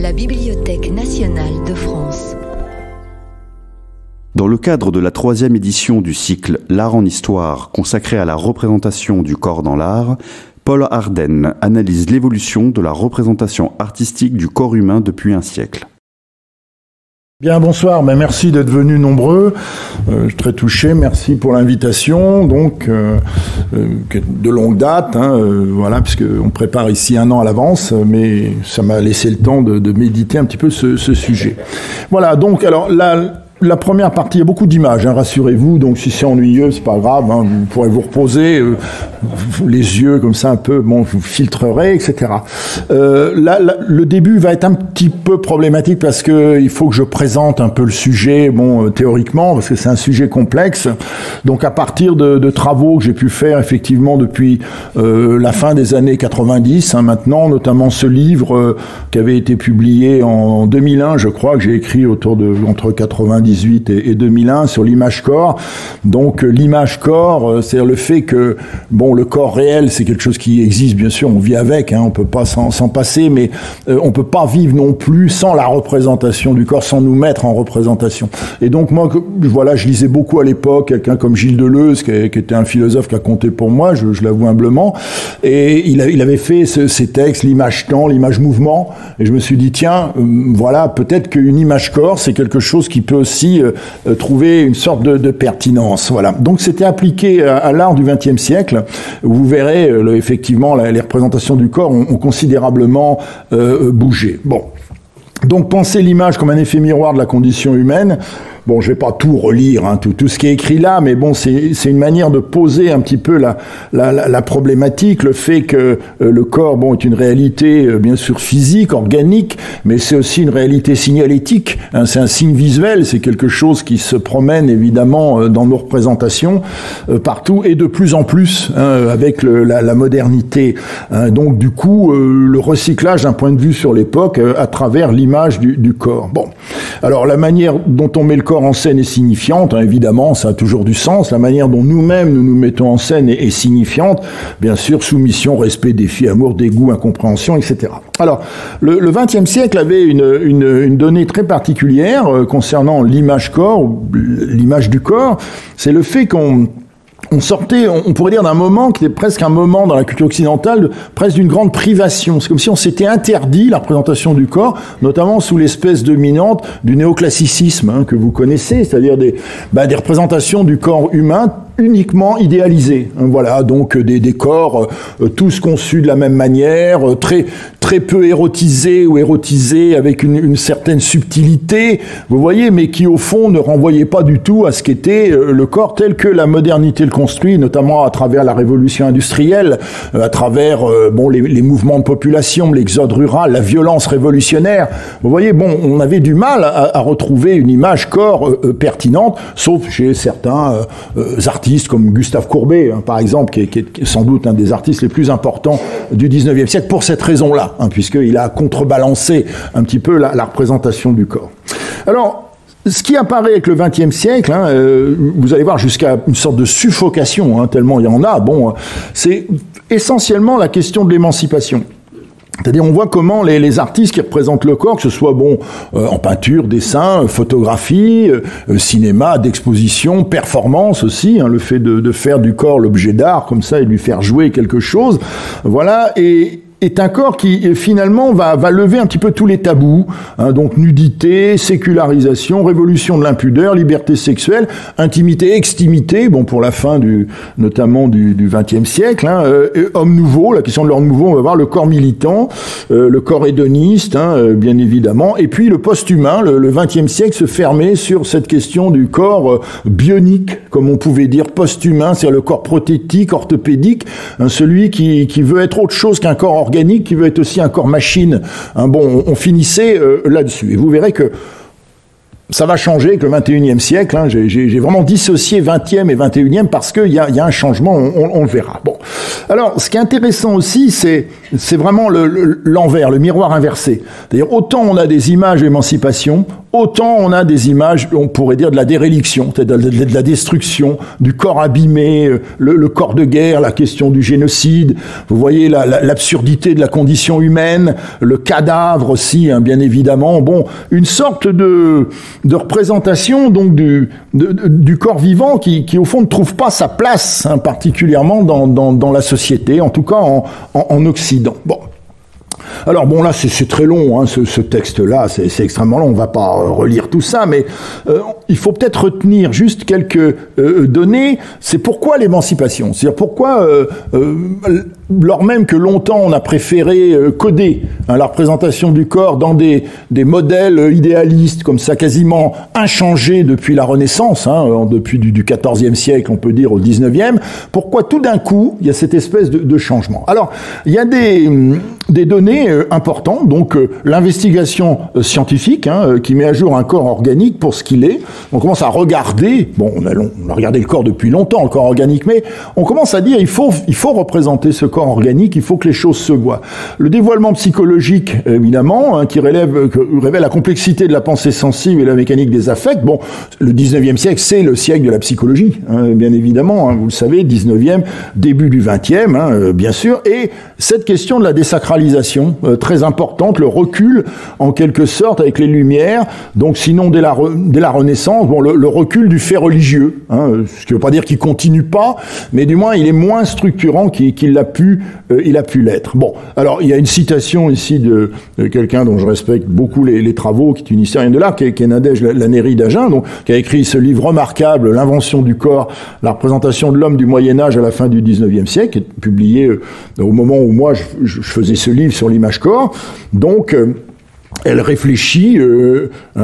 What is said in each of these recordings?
la Bibliothèque nationale de France. Dans le cadre de la 3e édition du cycle L'art en histoire, consacré à la représentation du corps dans l'art, Paul Ardenne analyse l'évolution de la représentation artistique du corps humain depuis un siècle. Bien, bonsoir, merci d'être venus nombreux, je suis très touché, merci pour l'invitation, donc de longue date, voilà, puisqu'on prépare ici 1 an à l'avance, mais ça m'a laissé le temps de méditer un petit peu ce sujet. Voilà, donc alors la première partie, il y a beaucoup d'images, rassurez-vous, donc si c'est ennuyeux, c'est pas grave, vous pourrez vous reposer, les yeux comme ça un peu, bon, vous filtrerez, etc. Le début va être un petit peu problématique parce que il faut que je présente un peu le sujet, bon, théoriquement, parce que c'est un sujet complexe. Donc à partir de travaux que j'ai pu faire effectivement depuis la fin des années 90, maintenant, notamment ce livre qui avait été publié en 2001, je crois, que j'ai écrit entre 98 et 2001 sur l'image corps. Donc l'image corps, c'est le fait que bon, le corps réel, c'est quelque chose qui existe, bien sûr, on vit avec, on peut pas s'en passer, mais on peut pas vivre non plus sans la représentation du corps, sans nous mettre en représentation. Et donc moi, voilà, je lisais beaucoup à l'époque quelqu'un comme Gilles Deleuze, qui était un philosophe qui a compté pour moi, je l'avoue humblement, et il avait fait ces textes, l'image-temps, l'image-mouvement, et je me suis dit, tiens, voilà, peut-être qu'une image-corps, c'est quelque chose qui peut aussi trouver une sorte de pertinence. Voilà. Donc c'était appliqué à l'art du XXe siècle. Vous verrez, effectivement, les représentations du corps ont considérablement bougé. Bon. Donc pensez l'image comme un effet miroir de la condition humaine. Bon, je vais pas tout relire, tout ce qui est écrit là, mais bon, c'est une manière de poser un petit peu la problématique, le fait que le corps, bon, est une réalité bien sûr physique, organique, mais c'est aussi une réalité signalétique. C'est un signe visuel, c'est quelque chose qui se promène évidemment dans nos représentations partout et de plus en plus avec la modernité. Donc du coup, le recyclage d'un point de vue sur l'époque à travers l'image du corps. Bon, alors la manière dont on met le corps en scène est signifiante, évidemment, ça a toujours du sens. La manière dont nous-mêmes nous mettons en scène est signifiante. Bien sûr, soumission, respect, défi, amour, dégoût, incompréhension, etc. Alors, le XXe siècle avait une donnée très particulière concernant l'image corps, l'image du corps. C'est le fait qu'on sortait, on pourrait dire, d'un moment qui était presque un moment dans la culture occidentale, presque d'une grande privation. C'est comme si on s'était interdit la représentation du corps, notamment sous l'espèce dominante du néoclassicisme que vous connaissez, c'est-à-dire des représentations du corps humain uniquement idéalisés. Voilà, donc des corps tous conçus de la même manière, très peu érotisés ou érotisés avec une certaine subtilité, vous voyez, mais qui au fond ne renvoyaient pas du tout à ce qu'était le corps tel que la modernité le construit, notamment à travers la révolution industrielle, à travers les mouvements de population, l'exode rural, la violence révolutionnaire. Vous voyez, bon, on avait du mal à retrouver une image corps pertinente, sauf chez certains artistes comme Gustave Courbet, par exemple, qui est sans doute un des artistes les plus importants du 19e siècle pour cette raison-là, puisqu'il a contrebalancé un petit peu la représentation du corps. Alors, ce qui apparaît avec le XXe siècle, vous allez voir jusqu'à une sorte de suffocation, tellement il y en a, c'est essentiellement la question de l'émancipation. C'est-à-dire, on voit comment les artistes qui représentent le corps, que ce soit en peinture, dessin, photographie, cinéma, d'exposition, performance aussi, le fait de faire du corps l'objet d'art comme ça et de lui faire jouer quelque chose, voilà, est un corps qui finalement va lever un petit peu tous les tabous, donc nudité, sécularisation, révolution de l'impudeur, liberté sexuelle, intimité, extimité, pour la fin notamment du XXe siècle, et homme nouveau, la question de l'homme nouveau, on va voir le corps militant, le corps hédoniste, bien évidemment, et puis le post-humain, le XXe siècle se fermait sur cette question du corps bionique, comme on pouvait dire, post-humain, c'est-à-dire le corps prothétique, orthopédique, celui qui veut être autre chose qu'un corps organique, qui veut être aussi un corps machine. On finissait là-dessus. Et vous verrez que ça va changer avec le 21e siècle. Hein. J'ai vraiment dissocié 20e et 21e parce qu'il y a un changement, on le verra. Bon. Alors, ce qui est intéressant aussi, c'est vraiment l'envers, le miroir inversé. C'est-à-dire, autant on a des images d'émancipation, autant on a des images, on pourrait dire, de la déréliction, de la destruction, du corps abîmé, le corps de guerre, la question du génocide. Vous voyez l'absurdité de la condition humaine, le cadavre aussi, hein, bien évidemment. Bon, une sorte de représentation donc du corps vivant qui au fond ne trouve pas sa place, hein, particulièrement dans la société, en tout cas en Occident. Bon. Alors bon, là c'est très long, hein, ce texte-là, c'est extrêmement long, on va pas relire tout ça, mais il faut peut-être retenir juste quelques données. C'est pourquoi l'émancipation, c'est-à-dire pourquoi, lors même que longtemps on a préféré coder la représentation du corps dans des modèles idéalistes, comme ça quasiment inchangés depuis la Renaissance, hein, depuis du XIVe siècle, on peut dire, au XIXe, pourquoi tout d'un coup il y a cette espèce de changement. Alors, il y a des données importantes, donc l'investigation scientifique, hein, qui met à jour un corps organique pour ce qu'il est. On commence à regarder, bon, on a regardé le corps depuis longtemps, le corps organique, mais on commence à dire il faut représenter ce corps organique, il faut que les choses se voient. Le dévoilement psychologique, évidemment, hein, qui révèle la complexité de la pensée sensible et la mécanique des affects. Bon, le 19e siècle, c'est le siècle de la psychologie, hein, bien évidemment, hein, vous le savez, 19e, début du 20e, hein, bien sûr, et cette question de la désacralisation, très importante, le recul, en quelque sorte, avec les Lumières, donc sinon dès la Renaissance, bon, le recul du fait religieux, hein, ce qui ne veut pas dire qu'il continue pas, mais du moins il est moins structurant qu'il a pu l'être. Bon, alors il y a une citation ici de quelqu'un dont je respecte beaucoup les travaux, qui est une historienne de l'art, qui est Nadège Lannéry d'Agen, donc qui a écrit ce livre remarquable, L'invention du corps, la représentation de l'homme du Moyen-Âge à la fin du 19e siècle, qui est publié au moment où moi je faisais ce livre sur l'image corps. Donc elle réfléchit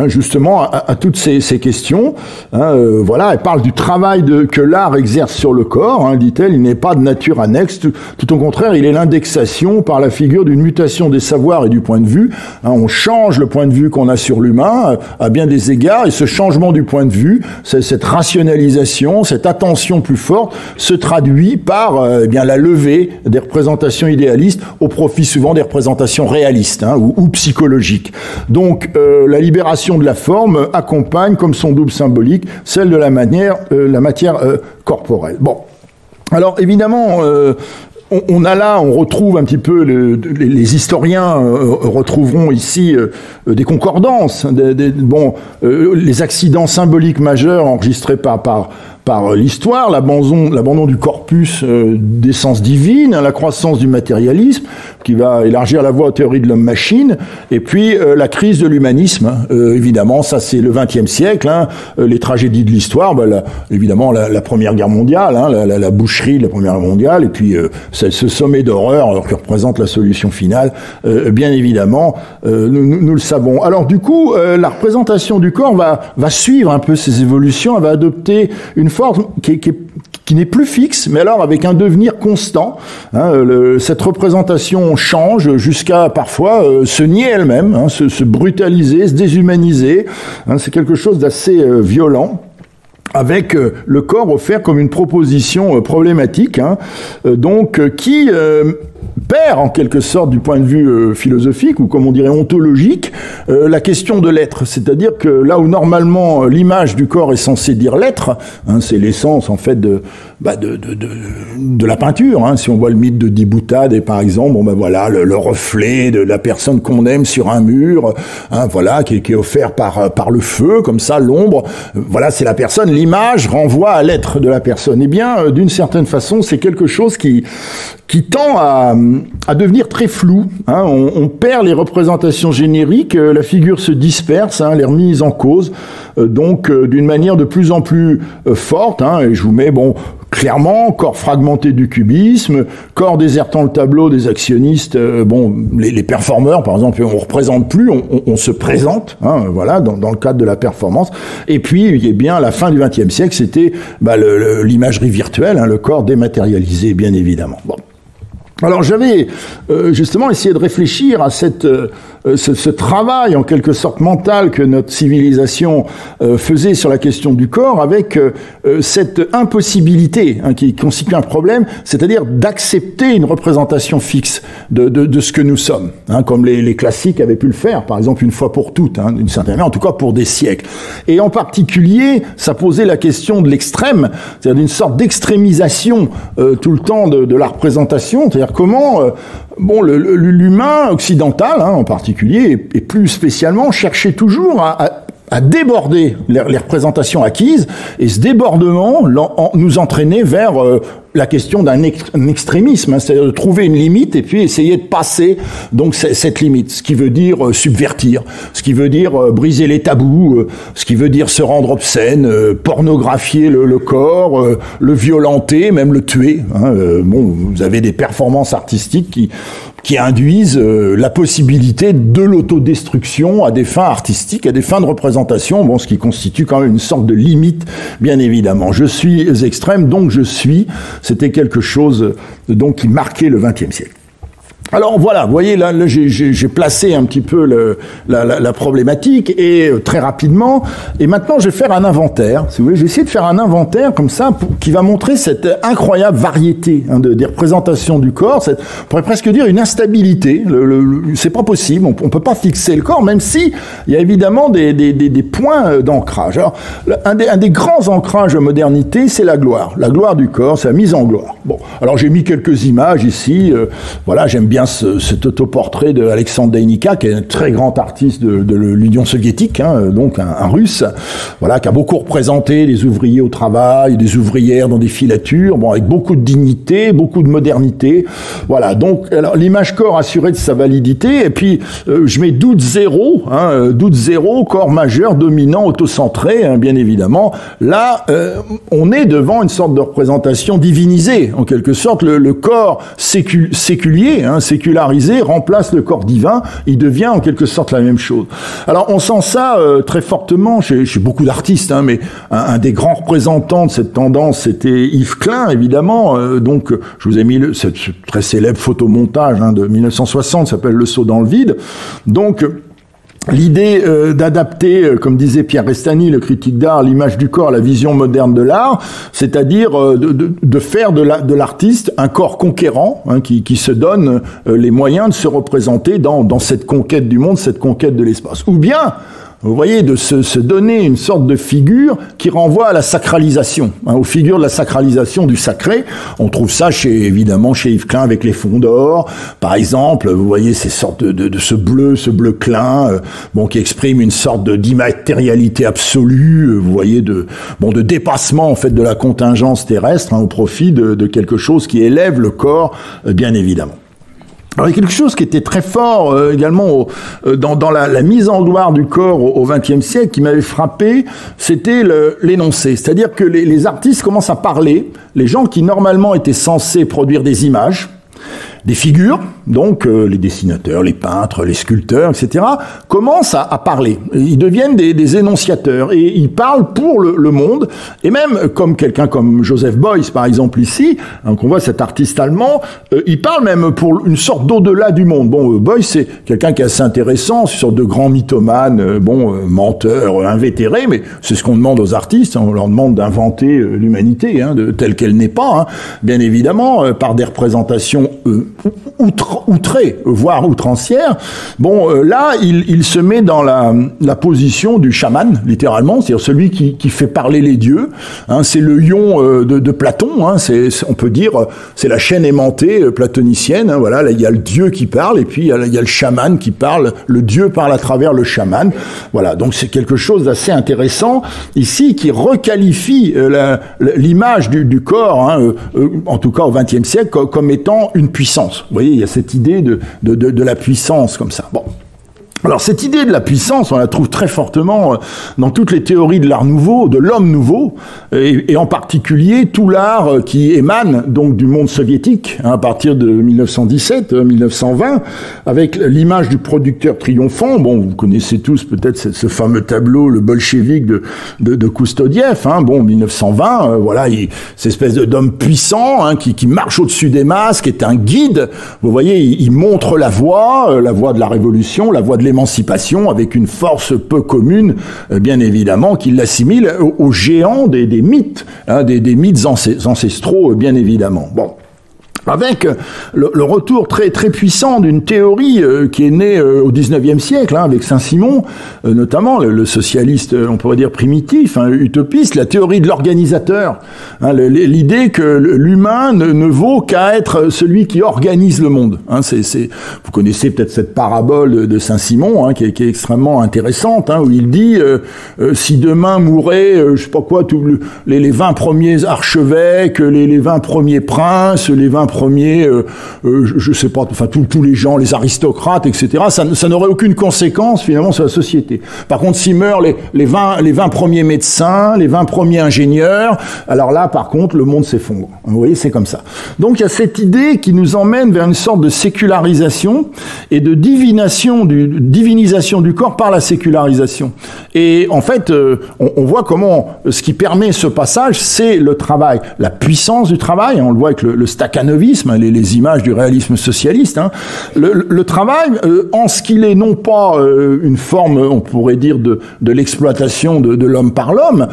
justement à toutes ces questions. Voilà, elle parle du travail que l'art exerce sur le corps, hein, dit-elle. Il n'est pas de nature annexe, tout au contraire, il est l'indexation par la figure d'une mutation des savoirs et du point de vue. Hein, on change le point de vue qu'on a sur l'humain à bien des égards, et ce changement du point de vue, cette rationalisation, cette attention plus forte, se traduit par la levée des représentations idéalistes au profit souvent des représentations réalistes, hein, ou psychologiques. Donc, la libération de la forme accompagne, comme son double symbolique, celle de la matière corporelle. Bon, alors évidemment, on retrouve un petit peu, les historiens retrouveront ici des concordances, les accidents symboliques majeurs enregistrés par l'histoire, l'abandon du corpus d'essence divine, la croissance du matérialisme, qui va élargir la voie aux théories de l'homme-machine, et puis la crise de l'humanisme, évidemment, ça c'est le XXe siècle, hein, les tragédies de l'histoire, évidemment la Première Guerre mondiale, hein, la boucherie de la Première Guerre mondiale, et puis ce sommet d'horreur qui représente la solution finale, bien évidemment, nous le savons. Alors du coup, la représentation du corps va suivre un peu ces évolutions, elle va adopter une forme qui n'est plus fixe, mais alors avec un devenir constant. Hein, cette représentation change jusqu'à parfois se nier elle-même, hein, se brutaliser, se déshumaniser. Hein, c'est quelque chose d'assez violent, avec le corps offert comme une proposition problématique, hein, qui perd en quelque sorte du point de vue philosophique, ou comme on dirait ontologique, la question de l'être. C'est-à-dire que là où normalement l'image du corps est censée dire l'être, hein, c'est l'essence en fait de la peinture. Hein. Si on voit le mythe de Diboutade, par exemple, voilà le reflet de la personne qu'on aime sur un mur, hein, voilà, qui est offert par le feu, comme ça, l'ombre. Voilà, c'est la personne. L'image renvoie à l'être de la personne. Eh bien, d'une certaine façon, c'est quelque chose qui tend à devenir très flou. Hein. On perd les représentations génériques, la figure se disperse, hein, elle est remise en cause, d'une manière de plus en plus forte. Hein, et je vous mets, clairement, corps fragmenté du cubisme, corps désertant le tableau des actionnistes, les performeurs, par exemple, on représente plus, on se présente, hein, voilà, dans le cadre de la performance. Et puis, eh bien, à la fin du XXe siècle, c'était l'imagerie virtuelle, hein, le corps dématérialisé, bien évidemment. Bon. Alors j'avais justement essayé de réfléchir à ce travail en quelque sorte mental que notre civilisation faisait sur la question du corps, avec cette impossibilité qui constitue un problème, c'est-à-dire d'accepter une représentation fixe de ce que nous sommes, comme les classiques avaient pu le faire, par exemple une fois pour toutes, d'une certaine manière, en tout cas pour des siècles. Et en particulier, ça posait la question de l'extrême, c'est-à-dire d'une sorte d'extrémisation tout le temps de la représentation, c'est-à-dire comment l'humain occidental en particulier, et plus spécialement, cherchait toujours à déborder les représentations acquises, et ce débordement nous entraînait vers la question d'un extrémisme, c'est-à-dire de trouver une limite et puis essayer de passer donc cette limite, ce qui veut dire subvertir, ce qui veut dire briser les tabous, ce qui veut dire se rendre obscène, pornographier le corps, le violenter, même le tuer. Vous avez des performances artistiques qui induisent la possibilité de l'autodestruction à des fins artistiques, à des fins de représentation, ce qui constitue quand même une sorte de limite, bien évidemment. Je suis extrême, donc je suis. C'était quelque chose donc qui marquait le XXe siècle. Alors voilà, vous voyez, là j'ai placé un petit peu la problématique, et très rapidement, et maintenant je vais faire un inventaire, si vous voulez, j'ai essayé de faire un inventaire comme ça, qui va montrer cette incroyable variété des représentations du corps, on pourrait presque dire une instabilité, c'est pas possible, on peut pas fixer le corps, même si il y a évidemment des points d'ancrage. Alors, un des grands ancrages de modernité, c'est la gloire du corps, c'est la mise en gloire. Bon, alors j'ai mis quelques images ici, voilà, j'aime bien cet autoportrait de Alexandre Deinica, qui est un très grand artiste de l'Union soviétique, donc un russe, voilà, qui a beaucoup représenté des ouvriers au travail, des ouvrières dans des filatures, avec beaucoup de dignité, beaucoup de modernité. Voilà, donc alors, l'image corps assurée de sa validité, et puis je mets doute zéro, corps majeur, dominant, autocentré, bien évidemment. Là, on est devant une sorte de représentation divinisée, en quelque sorte. Le corps séculier, sécularisé, remplace le corps divin, il devient en quelque sorte la même chose. Alors on sent ça très fortement chez beaucoup d'artistes, mais un des grands représentants de cette tendance, c'était Yves Klein, évidemment. Donc je vous ai mis ce très célèbre photomontage de 1960, s'appelle Le saut dans le vide. Donc l'idée d'adapter, comme disait Pierre Restany, le critique d'art, l'image du corps à la vision moderne de l'art, c'est-à-dire de faire de l'artiste un corps conquérant, qui se donne les moyens de se représenter dans cette conquête du monde, cette conquête de l'espace. Ou bien, vous voyez, de se donner une sorte de figure qui renvoie à la sacralisation, aux figures de la sacralisation du sacré. On trouve ça évidemment chez Yves Klein avec les fonds d'or, par exemple. Vous voyez ces sortes de ce bleu Klein, qui exprime une sorte d'immatérialité absolue. Vous voyez de dépassement en fait de la contingence terrestre au profit de quelque chose qui élève le corps, bien évidemment. Alors, il y a quelque chose qui était très fort également dans la mise en gloire du corps au XXe siècle qui m'avait frappé, c'était l'énoncé. C'est-à-dire que les artistes commencent à parler, les gens qui normalement étaient censés produire des images, des figures, donc les dessinateurs, les peintres, les sculpteurs, etc., commencent à parler. Ils deviennent des énonciateurs et ils parlent pour le monde. Et même comme quelqu'un comme Joseph Beuys, par exemple ici, qu'on voit cet artiste allemand, il parle même pour une sorte d'au-delà du monde. Beuys, c'est quelqu'un qui est assez intéressant, une sorte de grand mythomane, menteur, invétéré, mais c'est ce qu'on demande aux artistes. On leur demande d'inventer l'humanité, telle qu'elle n'est pas, bien évidemment, par des représentations outré, voire outrancière. Là, il se met dans la position du chaman, littéralement, c'est-à-dire celui qui fait parler les dieux. C'est le ion de Platon. On peut dire, c'est la chaîne aimantée platonicienne. Voilà, là, il y a le dieu qui parle, et puis il y a le chaman qui parle. Le dieu parle à travers le chaman. Voilà, donc c'est quelque chose d'assez intéressant ici qui requalifie l'image du corps, en tout cas au XXe siècle, comme étant une puissance. Vous voyez, il y a cette idée de la puissance comme ça. Alors cette idée de la puissance, on la trouve très fortement dans toutes les théories de l'art nouveau, de l'homme nouveau, et en particulier tout l'art qui émane donc du monde soviétique, à partir de 1917-1920, avec l'image du producteur triomphant. Bon, vous connaissez tous peut-être ce fameux tableau, le bolchevique de Koustodiev. Bon, 1920, voilà, cette espèce d'homme puissant qui marche au-dessus des masses, qui est un guide. Vous voyez, il montre la voie de la révolution, la voie de l'émancipation, avec une force peu commune, bien évidemment, qui l'assimile aux géants des mythes, des mythes ancestraux, bien évidemment. Bon. Avec le retour très très puissant d'une théorie qui est née au XIXe siècle, avec Saint-Simon, notamment le socialiste, on pourrait dire primitif, utopiste, la théorie de l'organisateur, l'idée que l'humain ne vaut qu'à être celui qui organise le monde. Vous connaissez peut-être cette parabole de Saint-Simon, qui est extrêmement intéressante, où il dit si demain mouraient, je sais pas quoi, tous les 20 premiers archevêques, les 20 premiers princes, les 20 premiers, je sais pas, enfin tous les gens, les aristocrates, etc. Ça n'aurait aucune conséquence finalement sur la société. Par contre, s'ils meurent les 20 premiers médecins, les 20 premiers ingénieurs, alors là, par contre, le monde s'effondre. Vous voyez, c'est comme ça. Donc il y a cette idée qui nous emmène vers une sorte de sécularisation et de divinisation du corps par la sécularisation. Et en fait, on voit comment ce qui permet ce passage, c'est le travail, la puissance du travail. On le voit avec le stakhanovisme, les images du réalisme socialiste. Le travail, en ce qu'il est non pas une forme, on pourrait dire, de l'exploitation de l'homme par l'homme,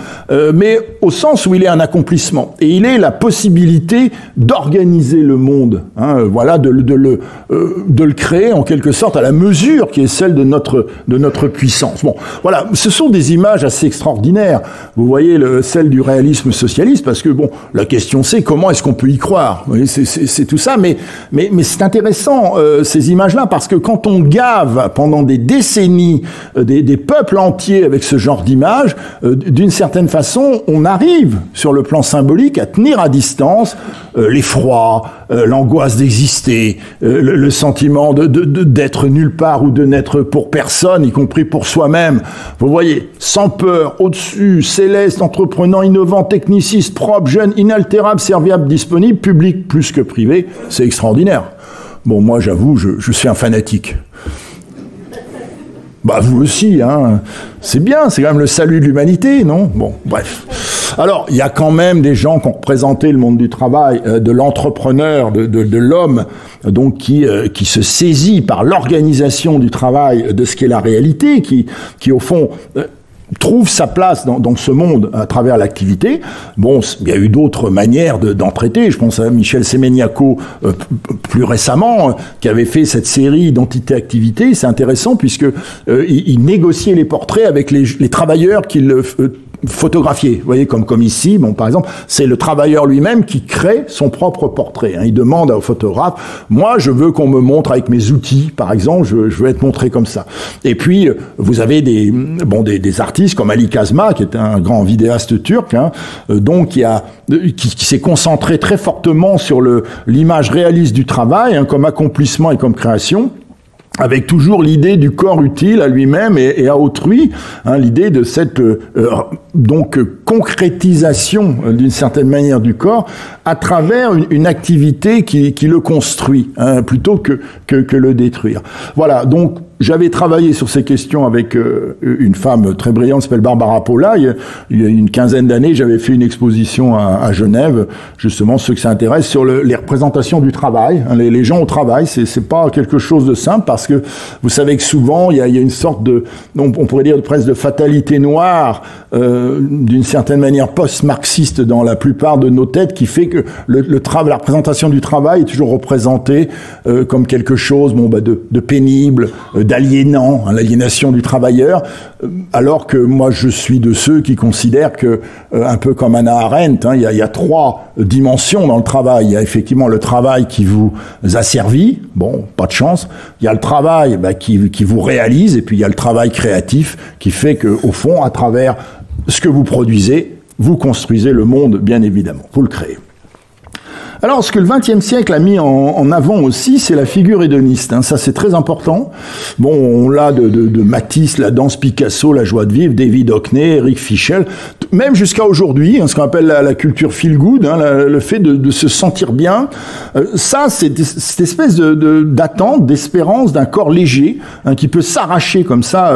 mais au sens où il est un accomplissement. Et il est la possibilité d'organiser le monde, voilà, de le créer en quelque sorte à la mesure qui est celle de notre puissance. Bon, voilà, ce sont des images assez extraordinaires. Vous voyez celle du réalisme socialiste, parce que bon, la question c'est comment est-ce qu'on peut y croire. Vous voyez, c'est tout ça, mais c'est intéressant ces images-là, parce que quand on gave pendant des décennies des peuples entiers avec ce genre d'images, d'une certaine façon, on arrive sur le plan symbolique à tenir à distance l'effroi, l'angoisse d'exister, le sentiment d'être nulle part ou de n'être pour personne, y compris pour soi-même. Vous voyez, sans peur, au-dessus, céleste, entreprenant, innovant, techniciste, propre, jeune, inaltérable, serviable, disponible, public plus que privé, c'est extraordinaire. Bon, moi, j'avoue, je suis un fanatique. Bah, vous aussi, c'est bien, c'est quand même le salut de l'humanité, non? Bon, bref. Alors, il y a quand même des gens qui ont représenté le monde du travail, de l'entrepreneur, de l'homme, donc qui se saisit par l'organisation du travail de ce qu'est la réalité, qui au fond trouve sa place dans ce monde à travers l'activité. Bon, il y a eu d'autres manières d'en traiter. Je pense à Michel Semeniaco plus récemment, qui avait fait cette série Identité-Activité. C'est intéressant puisque il négociait les portraits avec les travailleurs qu'il photographier. Vous voyez, comme ici, bon, par exemple, c'est le travailleur lui-même qui crée son propre portrait. Il demande au photographe, moi, je veux qu'on me montre avec mes outils, par exemple, je veux être montré comme ça. Et puis, vous avez des artistes comme Ali Kazma, qui est un grand vidéaste turc, donc qui s'est concentré très fortement sur l'image réaliste du travail, comme accomplissement et comme création, avec toujours l'idée du corps utile à lui-même et à autrui, l'idée de cette concrétisation d'une certaine manière du corps à travers une activité qui le construit, plutôt que le détruire. Voilà, donc j'avais travaillé sur ces questions avec une femme très brillante qui s'appelle Barbara Paula. Il y a une quinzaine d'années, j'avais fait une exposition à Genève, justement, ceux que ça intéresse, sur les représentations du travail. Les gens au travail, c'est pas quelque chose de simple, parce que vous savez que souvent, il y a une sorte on pourrait dire presque de fatalité noire, d'une certaine manière post-marxiste dans la plupart de nos têtes, qui fait que la représentation du travail est toujours représentée comme quelque chose de pénible, d'aliénant, l'aliénation du travailleur, alors que moi je suis de ceux qui considèrent que, un peu comme Hannah Arendt, il y a trois dimensions dans le travail. Il y a effectivement le travail qui vous asservit, bon, pas de chance. Il y a le travail qui vous réalise, et puis il y a le travail créatif qui fait que, au fond, à travers ce que vous produisez, vous construisez le monde, bien évidemment, vous le créez. Alors, ce que le XXe siècle a mis en avant aussi, c'est la figure hédoniste. Ça, c'est très important. Bon, on l'a de Matisse, la danse Picasso, la joie de vivre, David Hockney, Eric Fischel, même jusqu'à aujourd'hui, ce qu'on appelle la culture feel good, le fait de se sentir bien. Ça, c'est cette espèce d'attente, d'espérance d'un corps léger, qui peut s'arracher comme ça,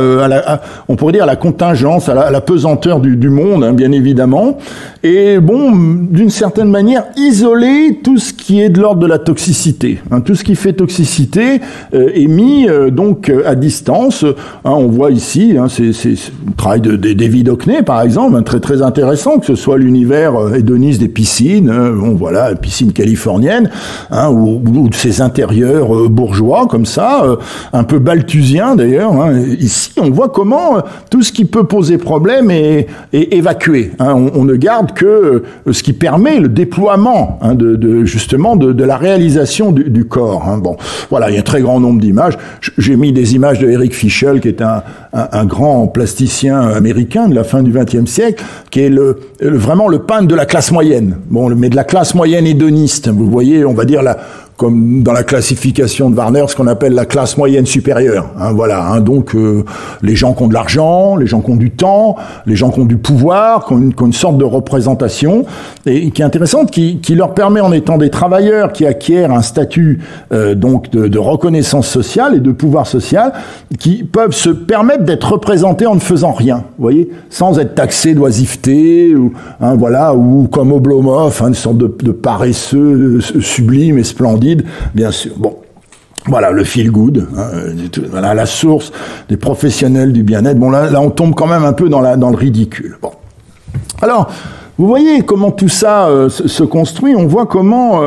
on pourrait dire à la contingence, à la pesanteur du monde, bien évidemment. Et bon, d'une certaine manière, isoler tout ce qui est de l'ordre de la toxicité. Tout ce qui fait toxicité est mis donc à distance. On voit ici, c'est le travail de David Hockney, par exemple, très très intéressant, que ce soit l'univers hédoniste des piscines, voilà, piscine californienne, ou de ces intérieurs bourgeois comme ça, un peu balthusiens d'ailleurs. Ici, on voit comment tout ce qui peut poser problème est évacué. On ne garde que ce qui permet le déploiement justement de la réalisation du corps. Bon, voilà, il y a un très grand nombre d'images. J'ai mis des images de Eric Fischel, qui est un grand plasticien américain de la fin du XXe siècle, qui est vraiment le peintre de la classe moyenne. Bon, mais de la classe moyenne hédoniste. Vous voyez, on va dire comme dans la classification de Warner, ce qu'on appelle la classe moyenne supérieure. Voilà. Donc les gens qui ont de l'argent, les gens qui ont du temps, les gens qui ont du pouvoir, qui ont une sorte de représentation, et qui est intéressante, qui leur permet, en étant des travailleurs qui acquièrent un statut donc de reconnaissance sociale et de pouvoir social, qui peuvent se permettre d'être représentés en ne faisant rien. Vous voyez, sans être taxés d'oisiveté, voilà, ou comme Oblomov, une sorte de paresseux sublime et splendide. Bien sûr. Bon, voilà, le feel good, voilà, la source des professionnels du bien-être. Bon, là, on tombe quand même un peu dans le ridicule. Bon, alors. Vous voyez comment tout ça se construit. On voit comment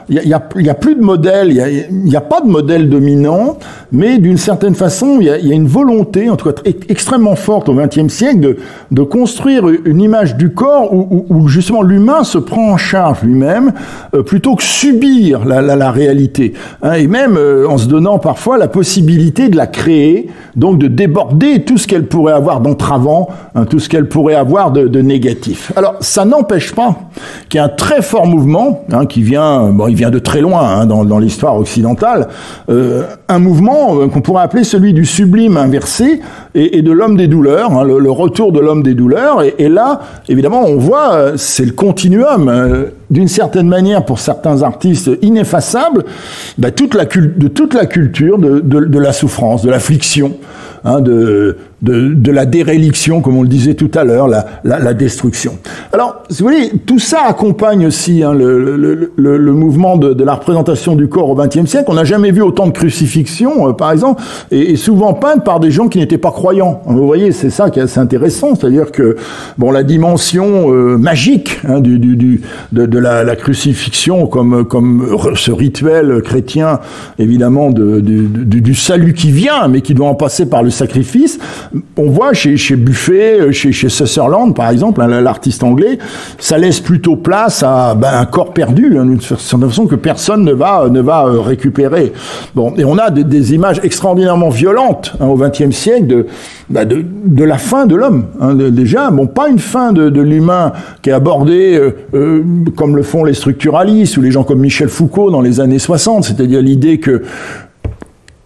il y a plus de modèle, il y a pas de modèle dominant, mais d'une certaine façon, il y a une volonté, en tout cas extrêmement forte au XXe siècle, de construire une image du corps où justement l'humain se prend en charge lui-même plutôt que subir la réalité. Et même en se donnant parfois la possibilité de la créer, donc de déborder tout ce qu'elle pourrait avoir d'entravant, tout ce qu'elle pourrait avoir de négatif. Alors ça n'empêche pas qu'il y a un très fort mouvement qui vient, il vient de très loin dans l'histoire occidentale, un mouvement qu'on pourrait appeler celui du sublime inversé et de l'homme des douleurs, le retour de l'homme des douleurs. Et là, évidemment, on voit, c'est le continuum, d'une certaine manière, pour certains artistes ineffaçable, toute la culture de la souffrance, de l'affliction, de la déréliction, comme on le disait tout à l'heure, la destruction. Alors, si vous voulez, tout ça accompagne aussi le mouvement de la représentation du corps au XXe siècle. On n'a jamais vu autant de crucifixions, par exemple, et souvent peintes par des gens qui n'étaient pas croyants. Vous voyez, c'est ça qui est assez intéressant, c'est-à-dire que la dimension magique de la crucifixion comme ce rituel chrétien, évidemment, du salut qui vient, mais qui doit en passer par le sacrifice. On voit chez Buffet, chez Sutherland, par exemple, l'artiste anglais, ça laisse plutôt place à un corps perdu, d'une certaine façon que personne ne va récupérer. Bon, et on a des images extraordinairement violentes au XXe siècle de la fin de l'homme. Déjà, pas une fin de l'humain qui est abordée comme le font les structuralistes ou les gens comme Michel Foucault dans les années 60, c'est-à-dire l'idée que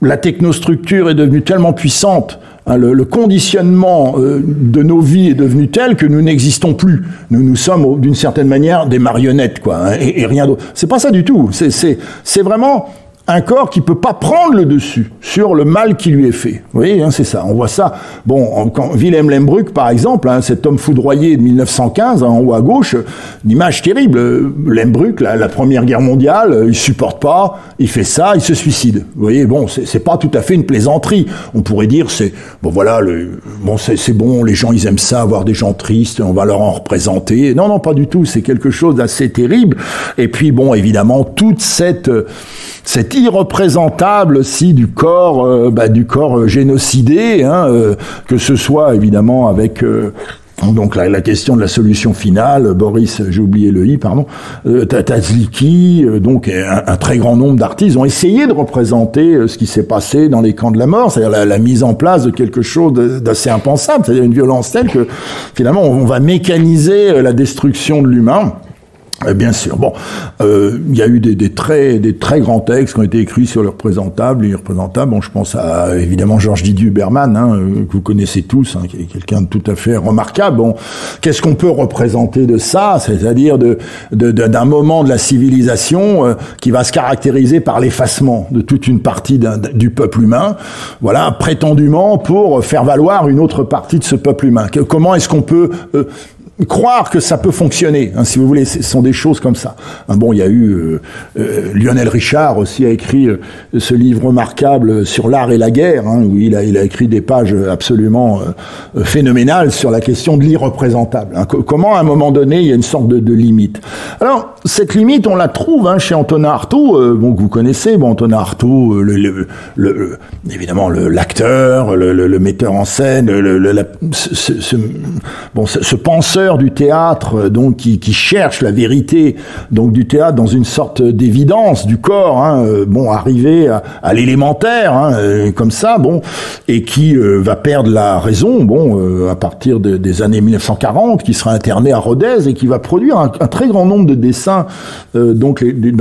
la technostructure est devenue tellement puissante, le conditionnement de nos vies est devenu tel que nous n'existons plus. Nous sommes d'une certaine manière des marionnettes, et rien d'autre. C'est pas ça du tout. C'est vraiment un corps qui peut pas prendre le dessus sur le mal qui lui est fait. Vous voyez, c'est ça. On voit ça. Quand Wilhelm Lembruck, par exemple, cet homme foudroyé de 1915, en haut à gauche, une image terrible. Lembruck, la Première Guerre mondiale, il supporte pas, il fait ça, il se suicide. Vous voyez, c'est pas tout à fait une plaisanterie. On pourrait dire, c'est bon, les gens, ils aiment ça, voir des gens tristes, on va leur en représenter. Non, pas du tout. C'est quelque chose d'assez terrible. Et puis, évidemment, toute cette irreprésentable aussi du corps génocidé, que ce soit évidemment avec donc la question de la solution finale, Boris, j'ai oublié le i, pardon, Tazliki, donc un très grand nombre d'artistes ont essayé de représenter ce qui s'est passé dans les camps de la mort, c'est-à-dire la mise en place de quelque chose d'assez impensable, c'est-à-dire une violence telle que finalement on va mécaniser la destruction de l'humain. Bien sûr. Bon, il y a eu des très grands textes qui ont été écrits sur le représentable et l'irreprésentable. Bon, je pense à évidemment Georges Didier Huberman, que vous connaissez tous, qui est quelqu'un de tout à fait remarquable. Bon, qu'est-ce qu'on peut représenter de ça? C'est-à-dire d'un moment de la civilisation qui va se caractériser par l'effacement de toute une partie du peuple humain. Voilà, prétendument pour faire valoir une autre partie de ce peuple humain. Comment est-ce qu'on peut croire que ça peut fonctionner, si vous voulez, ce sont des choses comme ça. Bon, il y a eu Lionel Richard aussi a écrit ce livre remarquable sur l'art et la guerre, où il a écrit des pages absolument phénoménales sur la question de l'irreprésentable. Comment à un moment donné il y a une sorte de limite. Alors cette limite on la trouve chez Antonin Artaud, que vous connaissez. Bon, Antonin Artaud, évidemment l'acteur, le metteur en scène, ce penseur du théâtre, donc qui cherche la vérité donc du théâtre dans une sorte d'évidence du corps, arrivé à l'élémentaire, comme ça, et qui va perdre la raison, à partir des années 1940, qui sera interné à Rodez et qui va produire un très grand nombre de dessins, dans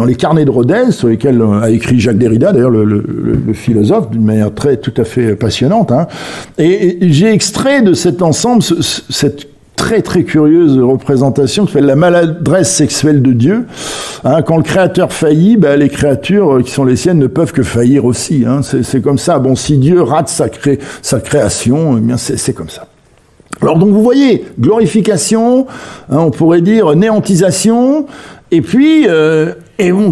les carnets de Rodez, sur lesquels a écrit Jacques Derrida, d'ailleurs le philosophe, d'une manière tout à fait passionnante, et j'ai extrait de cet ensemble cette très curieuse représentation qui s'appelle la maladresse sexuelle de Dieu. Quand le créateur faillit, les créatures qui sont les siennes ne peuvent que faillir aussi. C'est comme ça. Bon, si Dieu rate sa création, eh bien c'est comme ça. Alors donc vous voyez, glorification, on pourrait dire néantisation, et puis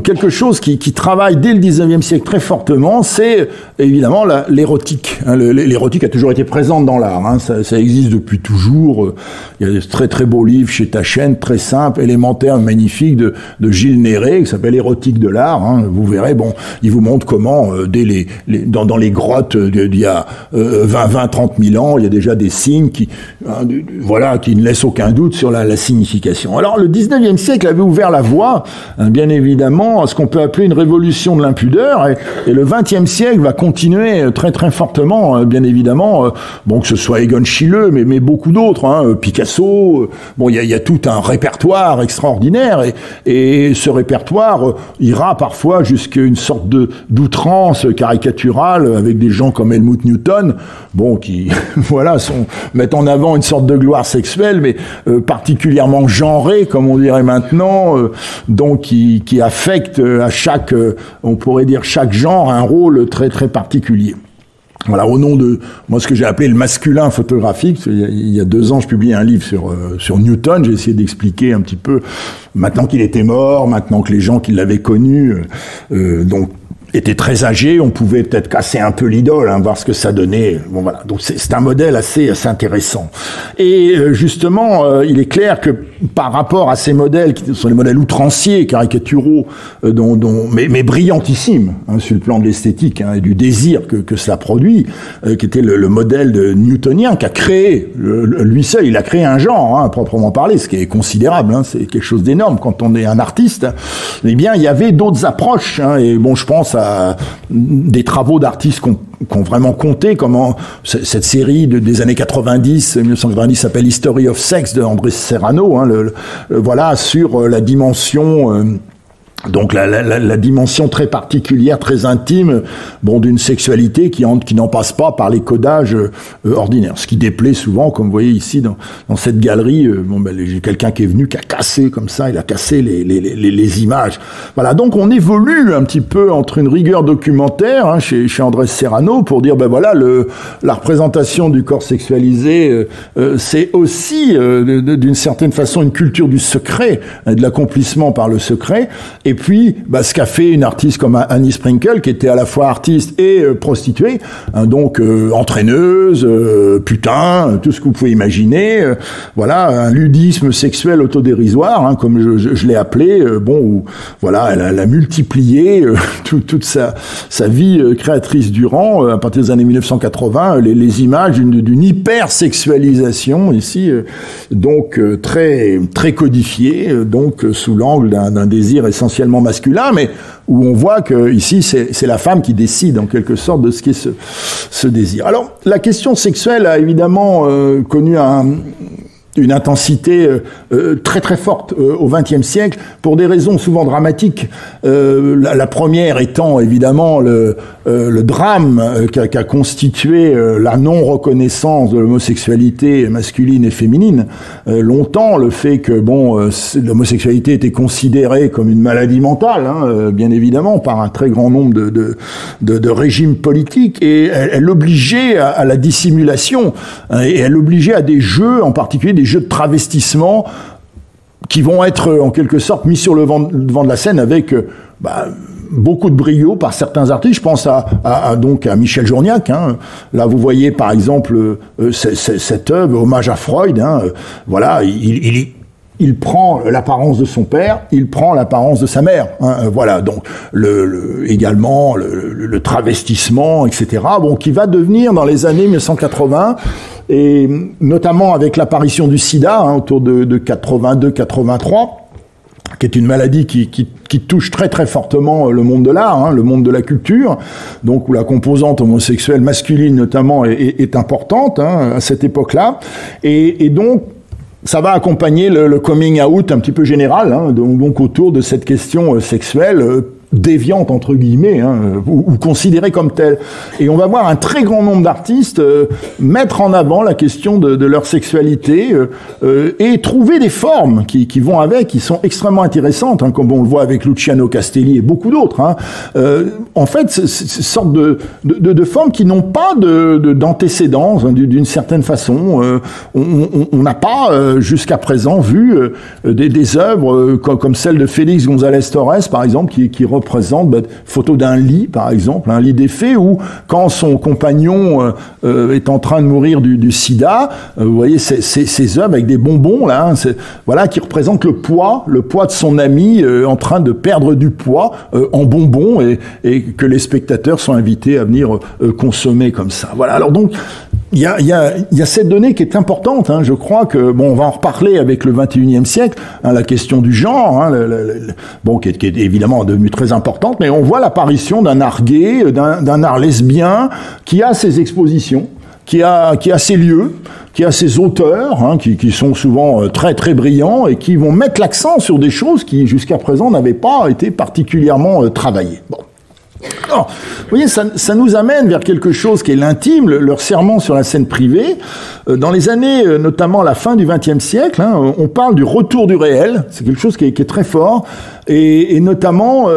quelque chose qui travaille dès le 19e siècle très fortement, c'est évidemment l'érotique. L'érotique a toujours été présente dans l'art, ça existe depuis toujours. Il y a des très beaux livres chez Taschen, très simples, élémentaires, magnifiques, de Gilles Néré, qui s'appelle Érotique de l'art. Vous verrez, il vous montre comment dès dans les grottes d'il y a 20-30 000 ans, il y a déjà des signes qui ne laissent aucun doute sur la signification. Alors le 19e siècle avait ouvert la voie, bien évidemment, à ce qu'on peut appeler une révolution de l'impudeur, et le 20e siècle va continuer très fortement, bien évidemment, que ce soit Egon Schiele, mais beaucoup d'autres, Picasso, il y a tout un répertoire extraordinaire, et ce répertoire ira parfois jusqu'à une sorte d'outrance caricaturale, avec des gens comme Helmut Newton, qui mettent en avant une sorte de gloire sexuelle, mais particulièrement genrée, comme on dirait maintenant, qui affecte à chaque, on pourrait dire chaque genre, un rôle très particulier. Voilà, au nom de ce que j'ai appelé le masculin photographique. Il y a 2 ans, je publiais un livre sur Newton. J'ai essayé d'expliquer un petit peu, maintenant qu'il était mort, maintenant que les gens qui l'avaient connu, était très âgé, on pouvait peut-être casser un peu l'idole, voir ce que ça donnait. Donc c'est un modèle assez intéressant. Et justement, il est clair que par rapport à ces modèles qui sont des modèles outranciers, caricaturaux, mais brillantissimes sur le plan de l'esthétique et du désir que cela produit, qui était le modèle newtonien qui a créé lui seul, il a créé un genre à proprement parler, ce qui est considérable, c'est quelque chose d'énorme quand on est un artiste. Eh bien, il y avait d'autres approches, et je pense à des travaux d'artistes qui ont vraiment compté, comment cette série des années 1990 s'appelle History of Sex de Andrés Serrano, sur la dimension Donc la dimension très particulière, très intime, d'une sexualité qui n'en passe pas par les codages ordinaires. Ce qui déplaît souvent, comme vous voyez ici dans cette galerie, j'ai quelqu'un qui est venu, qui a cassé comme ça, il a cassé les images. Voilà, donc on évolue un petit peu entre une rigueur documentaire chez Andrés Serrano pour dire la représentation du corps sexualisé, c'est aussi d'une certaine façon une culture du secret, de l'accomplissement par le secret. Et puis, ce qu'a fait une artiste comme Annie Sprinkle, qui était à la fois artiste et prostituée, donc entraîneuse, putain, tout ce que vous pouvez imaginer, un ludisme sexuel autodérisoire, comme je l'ai appelé, où elle a multiplié toute sa vie créatrice durant, à partir des années 1980, les images d'une hypersexualisation ici, donc très très codifiée, donc sous l'angle d'un désir essentiellement masculin, mais où on voit que ici c'est la femme qui décide en quelque sorte de ce qu'est ce désir. Alors la question sexuelle a évidemment connu une intensité très très forte au XXe siècle, pour des raisons souvent dramatiques. La première étant évidemment le drame qu'a constitué la non-reconnaissance de l'homosexualité masculine et féminine. Longtemps, le fait que l'homosexualité était considérée comme une maladie mentale, bien évidemment, par un très grand nombre de régimes politiques, et elle obligeait à la dissimulation, et elle obligeait à des jeux, en particulier des jeux de travestissement, qui vont être en quelque sorte mis sur le devant de la scène avec beaucoup de brio par certains artistes. Je pense à Michel Journiac. Là, vous voyez par exemple cette œuvre, hommage à Freud. Voilà, il prend l'apparence de son père, il prend l'apparence de sa mère. Voilà, donc également le travestissement, etc. Qui va devenir dans les années 1980, et notamment avec l'apparition du sida autour de 82-83, qui est une maladie qui touche très très fortement le monde de l'art, le monde de la culture, donc où la composante homosexuelle masculine notamment est importante à cette époque-là, et donc ça va accompagner le coming out un petit peu général, donc autour de cette question sexuelle déviante entre guillemets, ou considérée comme telle. Et on va voir un très grand nombre d'artistes mettre en avant la question de leur sexualité et trouver des formes qui vont avec, qui sont extrêmement intéressantes, comme on le voit avec Luciano Castelli et beaucoup d'autres. En fait, c'est une sorte de formes qui n'ont pas d'antécédence d'une certaine façon. On n'a pas jusqu'à présent vu des œuvres comme celle de Félix González Torres, par exemple, qui représente photo d'un lit, par exemple, un lit défait, où quand son compagnon est en train de mourir du sida, vous voyez ces œuvres avec des bonbons là, voilà, qui représentent le poids de son ami en train de perdre du poids en bonbons, et que les spectateurs sont invités à venir consommer comme ça. Voilà. Alors donc il y a cette donnée qui est importante. Je crois que on va en reparler avec le 21e siècle, la question du genre, qui est évidemment devenue très importante, mais on voit l'apparition d'un art gay, d'un art lesbien qui a ses expositions, qui a ses lieux, qui a ses auteurs, qui sont souvent très très brillants et qui vont mettre l'accent sur des choses qui jusqu'à présent n'avaient pas été particulièrement travaillées. Alors, vous voyez, ça nous amène vers quelque chose qui est l'intime, leur serment sur la scène privée. Dans les années, notamment la fin du XXe siècle, on parle du retour du réel. C'est quelque chose qui est très fort, et notamment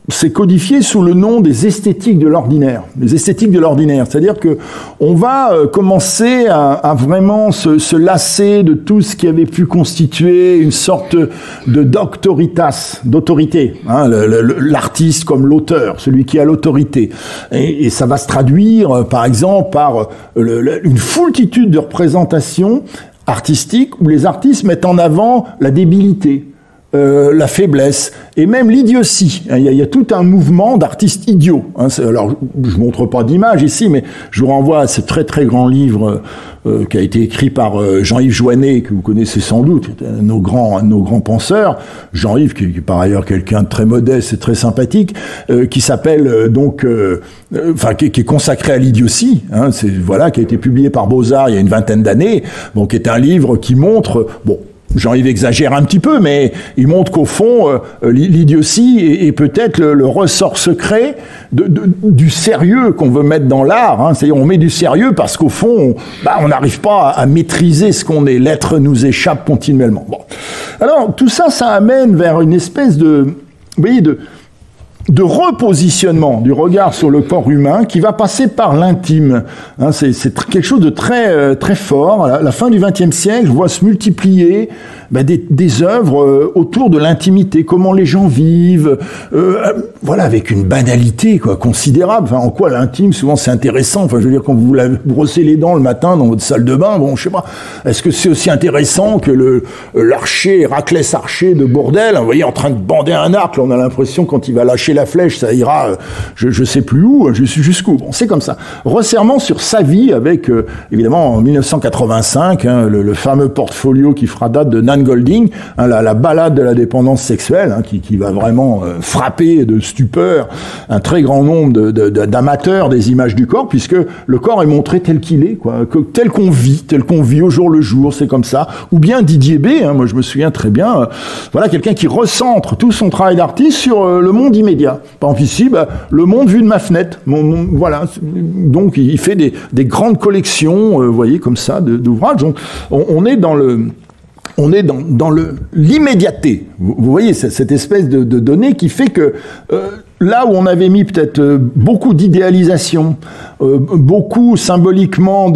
c'est codifié sous le nom des esthétiques de l'ordinaire. Les esthétiques de l'ordinaire, c'est-à-dire que on va commencer à vraiment se lasser de tout ce qui avait pu constituer une sorte de doctoritas, d'autorité, l'artiste comme l'auteur, celui qui a l'autorité. Et ça va se traduire, par exemple, par une foultitude de représentations artistiques où les artistes mettent en avant la débilité, la faiblesse et même l'idiotie. Il y a tout un mouvement d'artistes idiots. Alors, je montre pas d'image ici, mais je vous renvoie à ce très très grand livre qui a été écrit par Jean-Yves Joannet, que vous connaissez sans doute, un de nos grands penseurs. Jean-Yves, qui est par ailleurs quelqu'un de très modeste et très sympathique, qui s'appelle qui est consacré à l'idiotie. Qui a été publié par Beaux-Arts il y a une vingtaine d'années. Qui est un livre qui montre, Jean-Yves exagère un petit peu, mais il montre qu'au fond, l'idiotie est peut-être le ressort secret du sérieux qu'on veut mettre dans l'art. C'est-à-dire, on met du sérieux parce qu'au fond, on n'arrive pas à maîtriser ce qu'on est. L'être nous échappe continuellement. Alors, tout ça amène vers une espèce de repositionnement du regard sur le corps humain qui va passer par l'intime. C'est quelque chose de très très fort. À la fin du XXe siècle, je vois se multiplier des œuvres autour de l'intimité, comment les gens vivent, avec une banalité considérable. En quoi l'intime, souvent c'est intéressant. Je veux dire, quand vous brossez les dents le matin dans votre salle de bain, je sais pas, est-ce que c'est aussi intéressant que l'archer, Héraclès archer de Bourdelle, vous voyez, en train de bander un arc, là, on a l'impression quand il va lâcher lâcher la flèche, ça ira, je sais plus où, je suis jusqu'où. Bon, c'est comme ça. Resserrement sur sa vie avec, évidemment, en 1985, hein, le fameux portfolio qui fera date de Nan Goldin, hein, la balade de la dépendance sexuelle, hein, qui va vraiment frapper de stupeur un très grand nombre d'amateurs des images du corps, puisque le corps est montré tel qu'il est, quoi, tel qu'on vit au jour le jour, c'est comme ça. Ou bien Didier B, hein, moi je me souviens très bien, voilà quelqu'un qui recentre tout son travail d'artiste sur le monde immédiat. Par exemple ici, le monde vu de ma fenêtre. Voilà, donc il fait des grandes collections, vous voyez, comme ça, d'ouvrages. Donc on est dans l'immédiateté. Vous voyez, cette espèce de données qui fait que là où on avait mis peut-être beaucoup d'idéalisation, beaucoup symboliquement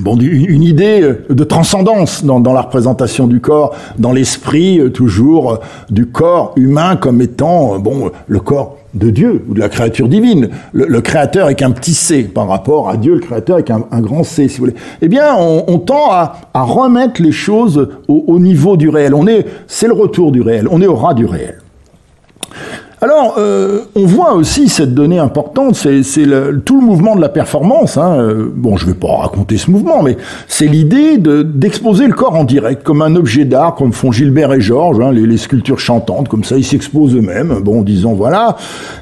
une idée de transcendance dans la représentation du corps, dans l'esprit toujours du corps humain comme étant le corps de Dieu ou de la créature divine. Le créateur est qu'un petit c par rapport à Dieu, le créateur est qu'un grand c, si vous voulez. Eh bien, on tend à remettre les choses au niveau du réel. C'est le retour du réel. On est au ras du réel. Alors, on voit aussi cette donnée importante, c'est tout le mouvement de la performance. Hein. Bon, je vais pas raconter ce mouvement, mais c'est l'idée d'exposer le corps en direct, comme un objet d'art, comme font Gilbert et Georges, hein, les sculptures chantantes, comme ça, ils s'exposent eux-mêmes, en disant voilà,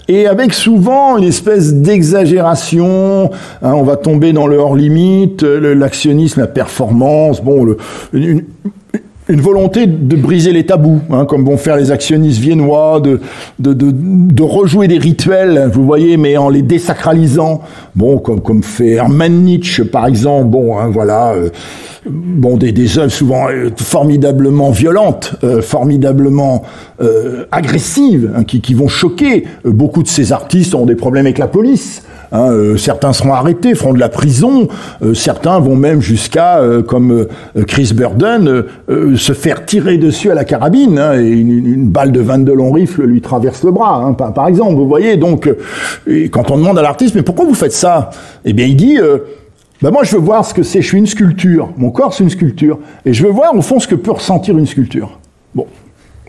et avec souvent une espèce d'exagération, hein, on va tomber dans le hors-limite, l'actionnisme, la performance, une volonté de briser les tabous, hein, comme vont faire les actionnistes viennois, de rejouer des rituels, vous voyez, mais en les désacralisant. Comme fait Hermann Nietzsche, par exemple. Des œuvres souvent formidablement violentes, formidablement agressives, hein, qui vont choquer. Beaucoup de ces artistes ont des problèmes avec la police. Hein, certains seront arrêtés, feront de la prison, certains vont même jusqu'à, comme Chris Burden, se faire tirer dessus à la carabine, hein, et une balle de 22 longs rifles lui traverse le bras, hein, par exemple, vous voyez. Donc, quand on demande à l'artiste, mais pourquoi vous faites ça? Eh bien, il dit, moi je veux voir ce que c'est, je suis une sculpture, mon corps c'est une sculpture, et je veux voir au fond ce que peut ressentir une sculpture. Bon.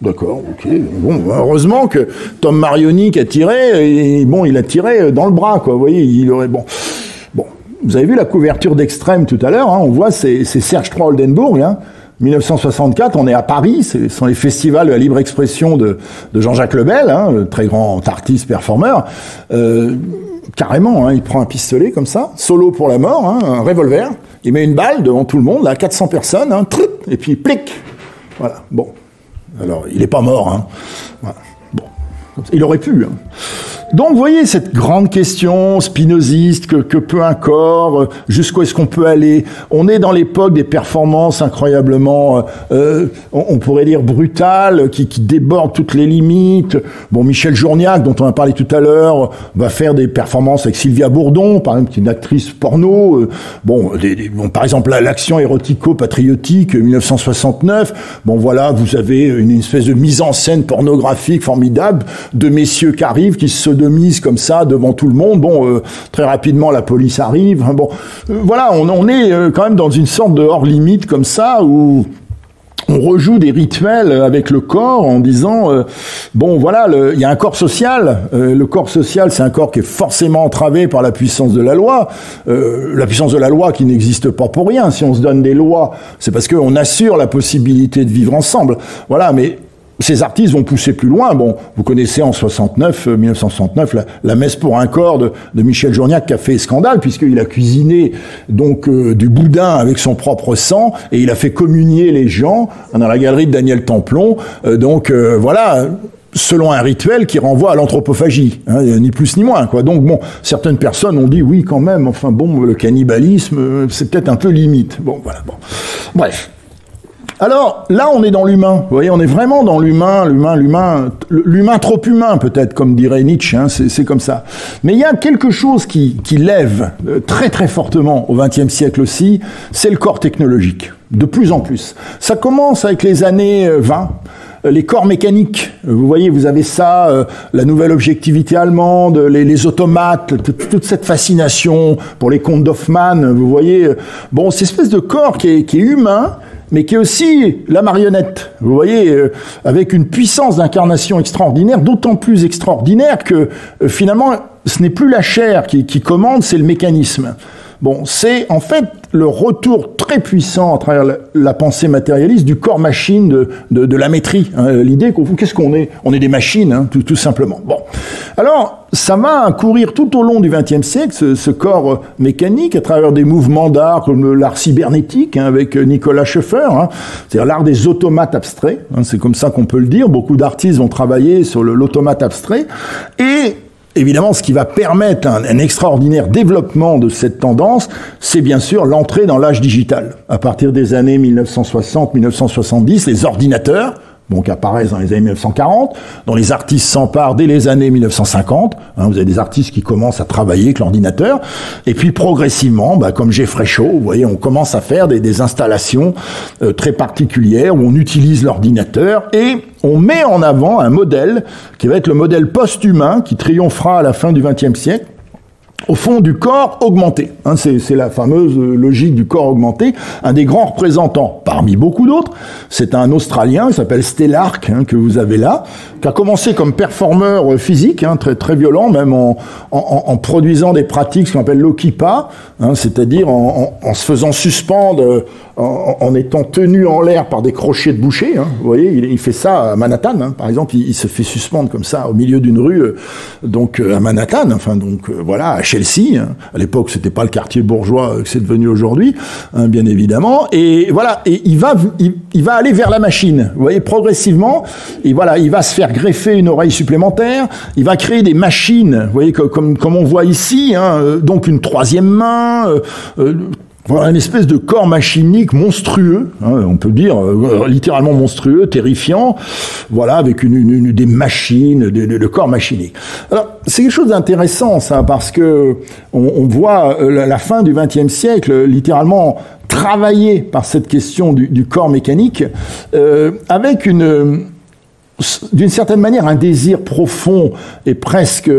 D'accord, ok. Heureusement que Tom Marioni qui a tiré, il a tiré dans le bras, quoi. Vous voyez, il aurait Vous avez vu la couverture d'Extrême tout à l'heure, hein, on voit c'est Serge III Oldenburg, hein, 1964, on est à Paris, ce sont les festivals de la libre expression de Jean-Jacques Lebel, hein, le très grand artiste performeur. Carrément, hein, il prend un pistolet comme ça, solo pour la mort, hein, un revolver, il met une balle devant tout le monde, là, 400 personnes, hein, et puis plic. Voilà, bon. Alors, il n'est pas mort, hein. Voilà. Bon. Il aurait pu, hein. Donc, vous voyez cette grande question spinoziste, que peut un corps, jusqu'où est-ce qu'on peut aller? On est dans l'époque des performances incroyablement, on pourrait dire brutales, qui débordent toutes les limites. Michel Journiac, dont on a parlé tout à l'heure, va faire des performances avec Sylvia Bourdon, par exemple, qui est une actrice porno. Par exemple, l'action érotico-patriotique, 1969. Vous avez une espèce de mise en scène pornographique formidable de messieurs qui arrivent, qui se sodomisent comme ça devant tout le monde. Très rapidement la police arrive. On est quand même dans une sorte de hors limite comme ça où on rejoue des rituels avec le corps en disant il y a un corps social. Le corps social, c'est un corps qui est forcément entravé par la puissance de la loi. La puissance de la loi qui n'existe pas pour rien. Si on se donne des lois, c'est parce qu'on assure la possibilité de vivre ensemble. Voilà, mais ces artistes vont pousser plus loin. Vous connaissez en 1969, la messe pour un corps de Michel Journiac qui a fait scandale, puisqu'il a cuisiné du boudin avec son propre sang, et il a fait communier les gens dans la galerie de Daniel Templon. Selon un rituel qui renvoie à l'anthropophagie, hein, ni plus ni moins, quoi. Donc certaines personnes ont dit oui quand même, le cannibalisme, c'est peut-être un peu limite. Bref. Alors, là, on est dans l'humain. Vous voyez, on est vraiment dans l'humain trop humain, peut-être, comme dirait Nietzsche, hein, c'est comme ça. Mais il y a quelque chose qui lève très très fortement au XXe siècle aussi, c'est le corps technologique. De plus en plus. Ça commence avec les années 20. Les corps mécaniques, vous voyez, vous avez ça, la nouvelle objectivité allemande, les automates, toute cette fascination pour les contes d'Hoffmann, vous voyez, cette espèce de corps qui est humain, mais qui est aussi la marionnette. Vous voyez, avec une puissance d'incarnation extraordinaire, d'autant plus extraordinaire que finalement, ce n'est plus la chair qui commande, c'est le mécanisme. Bon, c'est en fait le retour très puissant à travers la pensée matérialiste du corps-machine de la maîtrise. Hein, l'idée qu'est-ce qu'on est? On est des machines, hein, tout simplement. Bon, alors ça va courir tout au long du XXe siècle, ce corps mécanique, à travers des mouvements d'art comme l'art cybernétique, hein, avec Nicolas Schoeffer, hein, c'est-à-dire l'art des automates abstraits, hein, c'est comme ça qu'on peut le dire. Beaucoup d'artistes vont travailler sur l'automate abstrait, et évidemment, ce qui va permettre un extraordinaire développement de cette tendance, c'est bien sûr l'entrée dans l'âge digital. À partir des années 1960-1970, les ordinateurs, donc apparaissent dans les années 1940, dont les artistes s'emparent dès les années 1950. Hein, vous avez des artistes qui commencent à travailler avec l'ordinateur. Et puis progressivement, comme Jeffrey Shaw, vous voyez, on commence à faire des installations très particulières où on utilise l'ordinateur et on met en avant un modèle qui va être le modèle post-humain qui triomphera à la fin du XXe siècle, au fond du corps augmenté. Hein, c'est la fameuse logique du corps augmenté. Un des grands représentants, parmi beaucoup d'autres, c'est un Australien, il s'appelle Stellark, hein, que vous avez là, qui a commencé comme performeur physique, hein, très, très violent, même en produisant des pratiques, ce qu'on appelle l'okipa, hein, c'est-à-dire en se faisant suspendre, en étant tenu en l'air par des crochets de boucher. Hein, vous voyez, il fait ça à Manhattan, hein, par exemple, il se fait suspendre comme ça au milieu d'une rue, donc à Manhattan, enfin donc voilà, à Chelsea. Hein. À l'époque, c'était pas le quartier bourgeois que c'est devenu aujourd'hui, hein, bien évidemment. Et voilà, et il va aller vers la machine. Vous voyez, progressivement. Et voilà, il va se faire greffer une oreille supplémentaire. Il va créer des machines. Vous voyez, comme on voit ici, hein, donc une troisième main. Voilà, une espèce de corps machinique monstrueux, hein, on peut dire littéralement monstrueux, terrifiant, voilà, avec des machines, le corps machinique. Alors, c'est quelque chose d'intéressant, ça, parce que on voit la fin du XXe siècle littéralement travaillée par cette question du corps mécanique, avec d'une certaine manière, un désir profond et presque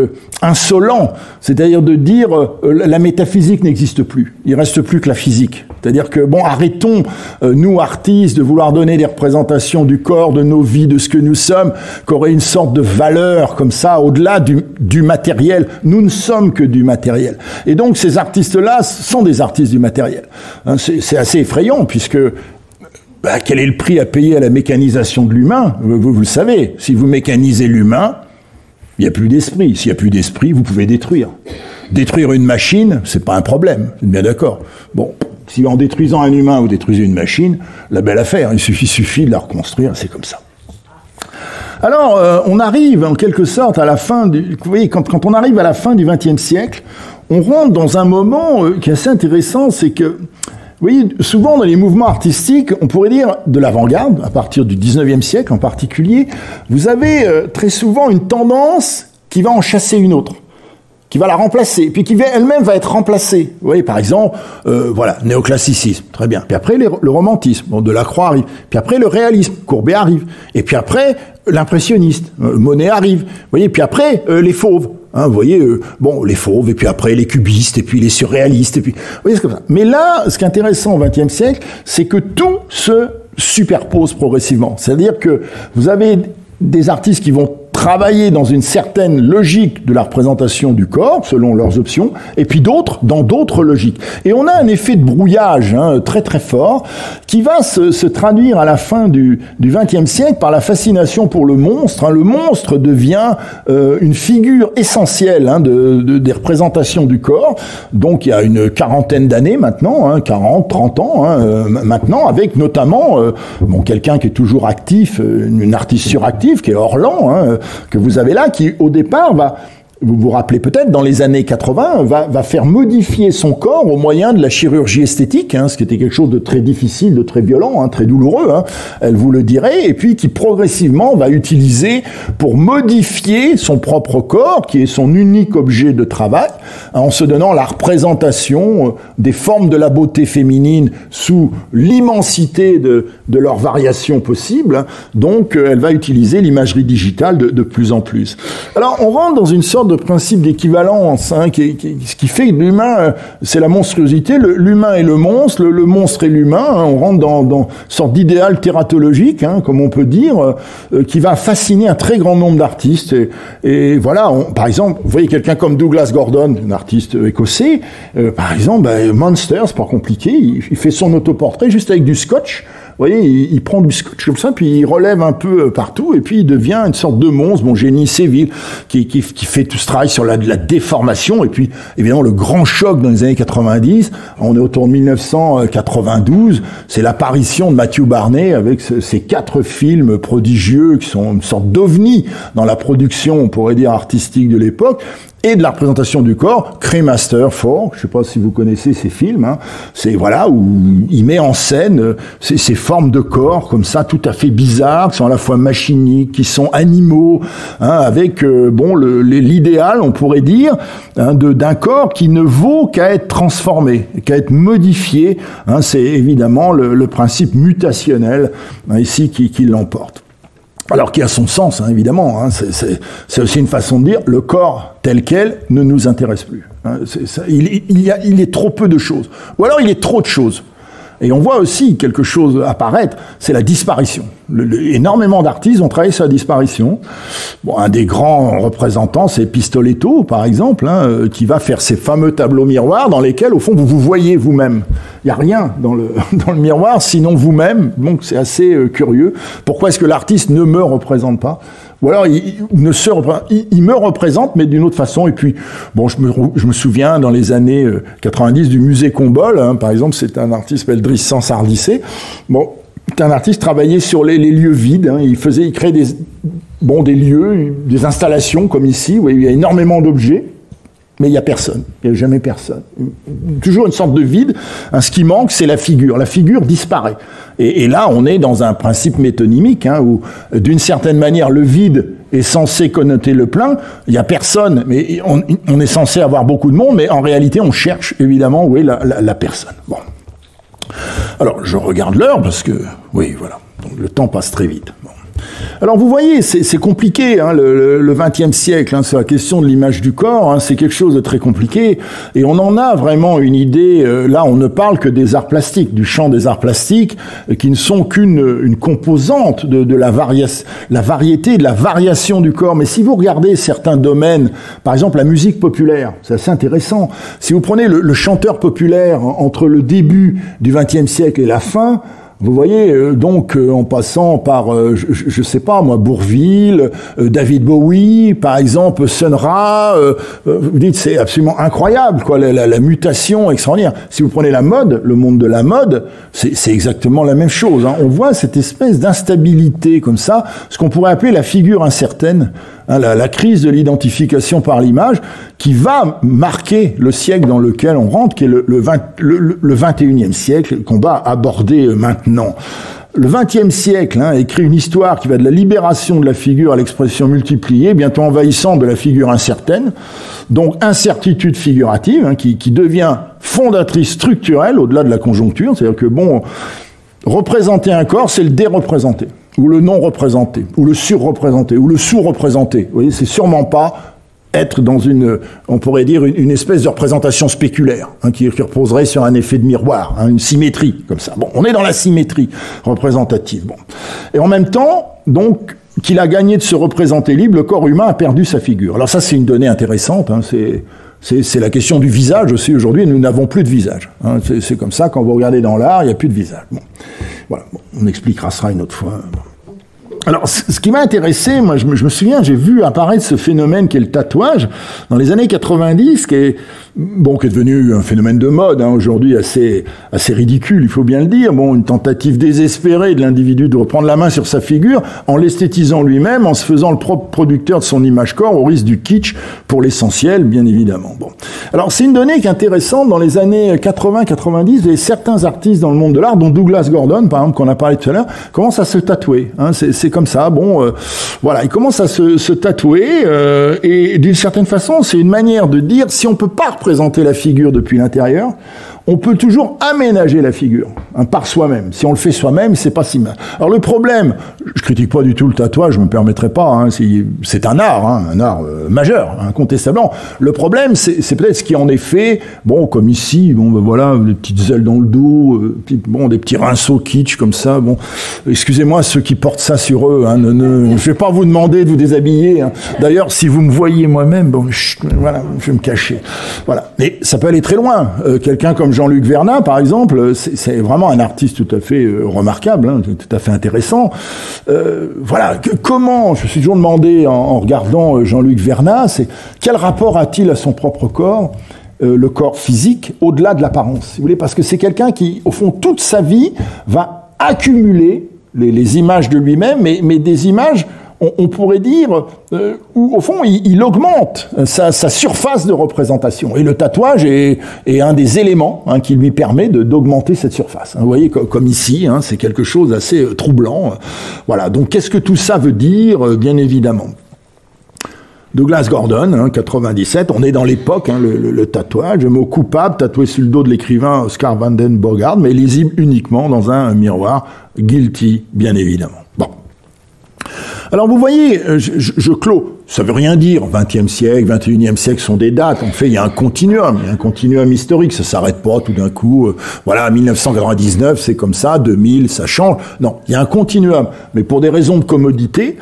insolent, c'est-à-dire de dire la métaphysique n'existe plus, il reste plus que la physique. C'est-à-dire que, arrêtons, nous artistes, de vouloir donner des représentations du corps, de nos vies, de ce que nous sommes, qu'aurait une sorte de valeur comme ça, au-delà du matériel. Nous ne sommes que du matériel. Et donc, ces artistes-là sont des artistes du matériel. Hein, c'est assez effrayant, puisque quel est le prix à payer à la mécanisation de l'humain? Vous le savez, si vous mécanisez l'humain, il n'y a plus d'esprit. S'il n'y a plus d'esprit, vous pouvez détruire. Détruire une machine, c'est pas un problème, vous êtes bien d'accord. Bon, si en détruisant un humain, vous détruisez une machine, la belle affaire, il suffit de la reconstruire, c'est comme ça. Alors, on arrive en quelque sorte à la fin vous voyez, quand on arrive à la fin du XXe siècle, on rentre dans un moment qui est assez intéressant, c'est que vous voyez, souvent dans les mouvements artistiques, on pourrait dire de l'avant-garde, à partir du 19e siècle en particulier, vous avez très souvent une tendance qui va en chasser une autre, qui va la remplacer, puis qui elle-même va être remplacée. Vous voyez, par exemple, voilà, néoclassicisme, très bien. Puis après, le romantisme, Delacroix arrive. Puis après, le réalisme, Courbet arrive. Et puis après, l'impressionniste, Monet arrive. Vous voyez, puis après, les fauves. Hein, vous voyez, les fauves, et puis après les cubistes, et puis les surréalistes, et puis, vous voyez, c'est comme ça. Mais là, ce qui est intéressant au XXe siècle, c'est que tout se superpose progressivement. C'est-à-dire que vous avez des artistes qui vont travailler dans une certaine logique de la représentation du corps, selon leurs options, et puis d'autres dans d'autres logiques. Et on a un effet de brouillage très très fort qui va se traduire à la fin du XXe siècle par la fascination pour le monstre. Le monstre devient une figure essentielle des représentations du corps. Donc il y a une quarantaine d'années maintenant, 40, 30 ans maintenant, avec notamment quelqu'un qui est toujours actif, une artiste suractive, qui est Orlan, que vous avez là, qui au départ vous vous rappelez peut-être, dans les années 80, va faire modifier son corps au moyen de la chirurgie esthétique, ce qui était quelque chose de très difficile, de très violent, très douloureux, elle vous le dirait, et puis qui progressivement va utiliser pour modifier son propre corps, qui est son unique objet de travail, en se donnant la représentation des formes de la beauté féminine sous l'immensité de leurs variations possibles. Donc, elle va utiliser l'imagerie digitale de plus en plus. Alors, on rentre dans une sorte de principe d'équivalence, hein, ce qui fait que l'humain, c'est la monstruosité, l'humain est le monstre est l'humain, hein, on rentre dans une sorte d'idéal tératologique, hein, comme on peut dire, qui va fasciner un très grand nombre d'artistes. Et voilà, par exemple, vous voyez quelqu'un comme Douglas Gordon, un artiste écossais, par exemple, Monster, c'est pas compliqué, il fait son autoportrait juste avec du scotch. Vous voyez, il prend du scotch comme ça, puis il relève un peu partout, et puis il devient une sorte de monstre, bon, Génie Séville, qui fait tout ce travail sur la déformation, et puis, évidemment, le grand choc dans les années 90, on est autour de 1992, c'est l'apparition de Matthew Barney avec ces 4 films prodigieux qui sont une sorte d'ovni dans la production, on pourrait dire, artistique de l'époque, et de la représentation du corps, Cremaster 4, je sais pas si vous connaissez ces films, hein, c'est voilà où il met en scène ces formes de corps comme ça, tout à fait bizarres, qui sont à la fois machiniques, qui sont animaux, hein, avec l'idéal, on pourrait dire, hein, d'un corps qui ne vaut qu'à être transformé, qu'à être modifié. Hein, c'est évidemment le principe mutationnel, hein, ici qui l'emporte. Alors qui a son sens, hein, évidemment. Hein, c'est aussi une façon de dire le corps tel quel ne nous intéresse plus. Hein, il est trop peu de choses. Ou alors il est trop de choses. Et on voit aussi quelque chose apparaître, c'est la disparition. Énormément d'artistes ont travaillé sur la disparition. Bon, un des grands représentants, c'est Pistoletto, par exemple, hein, qui va faire ces fameux tableaux miroirs dans lesquels, au fond, vous vous voyez vous-même. Il n'y a rien dans le miroir, sinon vous-même. Donc c'est assez curieux. Pourquoi est-ce que l'artiste ne me représente pas ? Ou alors, il me représente, mais d'une autre façon. Et puis, bon, je me souviens, dans les années 90, du musée Combol, hein, par exemple, c'est un artiste qui s'appelle Driss Sardissé. Bon, c'est un artiste qui travaillait sur les lieux vides. Hein, il créait des lieux, des installations, comme ici, où il y a énormément d'objets. Mais il n'y a personne, il n'y a jamais personne. Toujours une sorte de vide. Hein, ce qui manque, c'est la figure. La figure disparaît. Et là, on est dans un principe métonymique, hein, où, d'une certaine manière, le vide est censé connoter le plein. Il n'y a personne, mais on est censé avoir beaucoup de monde, mais en réalité, on cherche, évidemment, où est la personne. Bon. Alors, je regarde l'heure, parce que, oui, voilà, donc, le temps passe très vite. Bon. Alors vous voyez, c'est compliqué, hein, le XXe siècle, hein, sur la question de l'image du corps, hein, c'est quelque chose de très compliqué, et on en a vraiment une idée, là on ne parle que des arts plastiques, du champ des arts plastiques, qui ne sont qu'une composante de la variété, de la variation du corps. Mais si vous regardez certains domaines, par exemple la musique populaire, c'est assez intéressant, si vous prenez le chanteur populaire entre le début du XXe siècle et la fin, vous voyez, donc, en passant par, je sais pas, moi, Bourvil, David Bowie, par exemple, Sun Ra, vous dites, c'est absolument incroyable, quoi, la mutation extraordinaire. Si vous prenez la mode, le monde de la mode, c'est exactement la même chose, hein. On voit cette espèce d'instabilité, comme ça, ce qu'on pourrait appeler la figure incertaine, hein, la crise de l'identification par l'image, qui va marquer le siècle dans lequel on rentre, qui est le 21e siècle, qu'on va aborder maintenant. Le XXe siècle, hein, écrit une histoire qui va de la libération de la figure à l'expression multipliée, bientôt envahissante de la figure incertaine, donc incertitude figurative, hein, qui devient fondatrice structurelle au-delà de la conjoncture, c'est-à-dire que, bon, représenter un corps, c'est le déreprésenter, ou le non-représenté, ou le surreprésenté, ou le sous-représenté. Vous voyez, c'est sûrement pas être dans on pourrait dire, une espèce de représentation spéculaire, hein, qui reposerait sur un effet de miroir, hein, une symétrie, comme ça. Bon, on est dans la symétrie représentative. Bon. Et en même temps, donc, qu'il a gagné de se représenter libre, le corps humain a perdu sa figure. Alors ça, c'est une donnée intéressante, hein, c'est la question du visage aussi. Aujourd'hui, nous n'avons plus de visage. Hein, c'est comme ça, quand vous regardez dans l'art, il n'y a plus de visage. Bon. Voilà, bon, on expliquera ça une autre fois. Bon. Alors, ce qui m'a intéressé, moi, je me souviens, j'ai vu apparaître ce phénomène qui est le tatouage dans les années 90, qui est devenu un phénomène de mode, hein, aujourd'hui assez ridicule, il faut bien le dire. Bon, une tentative désespérée de l'individu de reprendre la main sur sa figure en l'esthétisant lui-même, en se faisant le propre producteur de son image-corps, au risque du kitsch, pour l'essentiel, bien évidemment. Bon. Alors, c'est une donnée qui est intéressante. Dans les années 80-90, et certains artistes dans le monde de l'art, dont Douglas Gordon, par exemple, qu'on a parlé tout à l'heure, commencent à se tatouer. Hein, c'est comme ça. Bon, voilà, ils commencent à se tatouer, et d'une certaine façon, c'est une manière de dire, si on peut pas représenter la figure depuis l'intérieur, on peut toujours aménager la figure, hein, par soi-même. Si on le fait soi-même, c'est pas si mal. Alors le problème, je critique pas du tout le tatouage, je me permettrai pas, hein, c'est un art majeur, incontestablement. Le problème, c'est peut-être ce qui en est fait, bon, comme ici, bon, ben voilà, des petites ailes dans le dos, des petits rinceaux kitsch comme ça, bon, excusez-moi ceux qui portent ça sur eux, hein, je vais pas vous demander de vous déshabiller, hein. D'ailleurs, si vous me voyez moi-même, bon, voilà, je vais me cacher. Voilà. Mais ça peut aller très loin. Quelqu'un comme Jean-Luc Vernat, par exemple, c'est vraiment un artiste tout à fait remarquable, hein, tout à fait intéressant. Voilà. Comment, je me suis toujours demandé en regardant Jean-Luc Vernat, c'est quel rapport a-t-il à son propre corps, le corps physique, au-delà de l'apparence, si vous voulez, parce que c'est quelqu'un qui, au fond, toute sa vie, va accumuler les images de lui-même, mais des images, on pourrait dire, où au fond il augmente sa surface de représentation. Et le tatouage est un des éléments, hein, qui lui permet d'augmenter cette surface. Vous voyez, comme ici, hein, c'est quelque chose d'assez troublant. Voilà, donc qu'est-ce que tout ça veut dire, bien évidemment. Douglas Gordon, hein, 97, on est dans l'époque, hein, le tatouage, le mot coupable tatoué sur le dos de l'écrivain Oscar Vanden Bogart, mais lisible uniquement dans un miroir, guilty, bien évidemment. Bon. Alors vous voyez, je clôt, ça veut rien dire, 20e siècle, 21e siècle sont des dates, en fait il y a un continuum historique, ça s'arrête pas tout d'un coup, voilà, 1999 c'est comme ça, 2000 ça change, non, il y a un continuum, mais pour des raisons de commodité,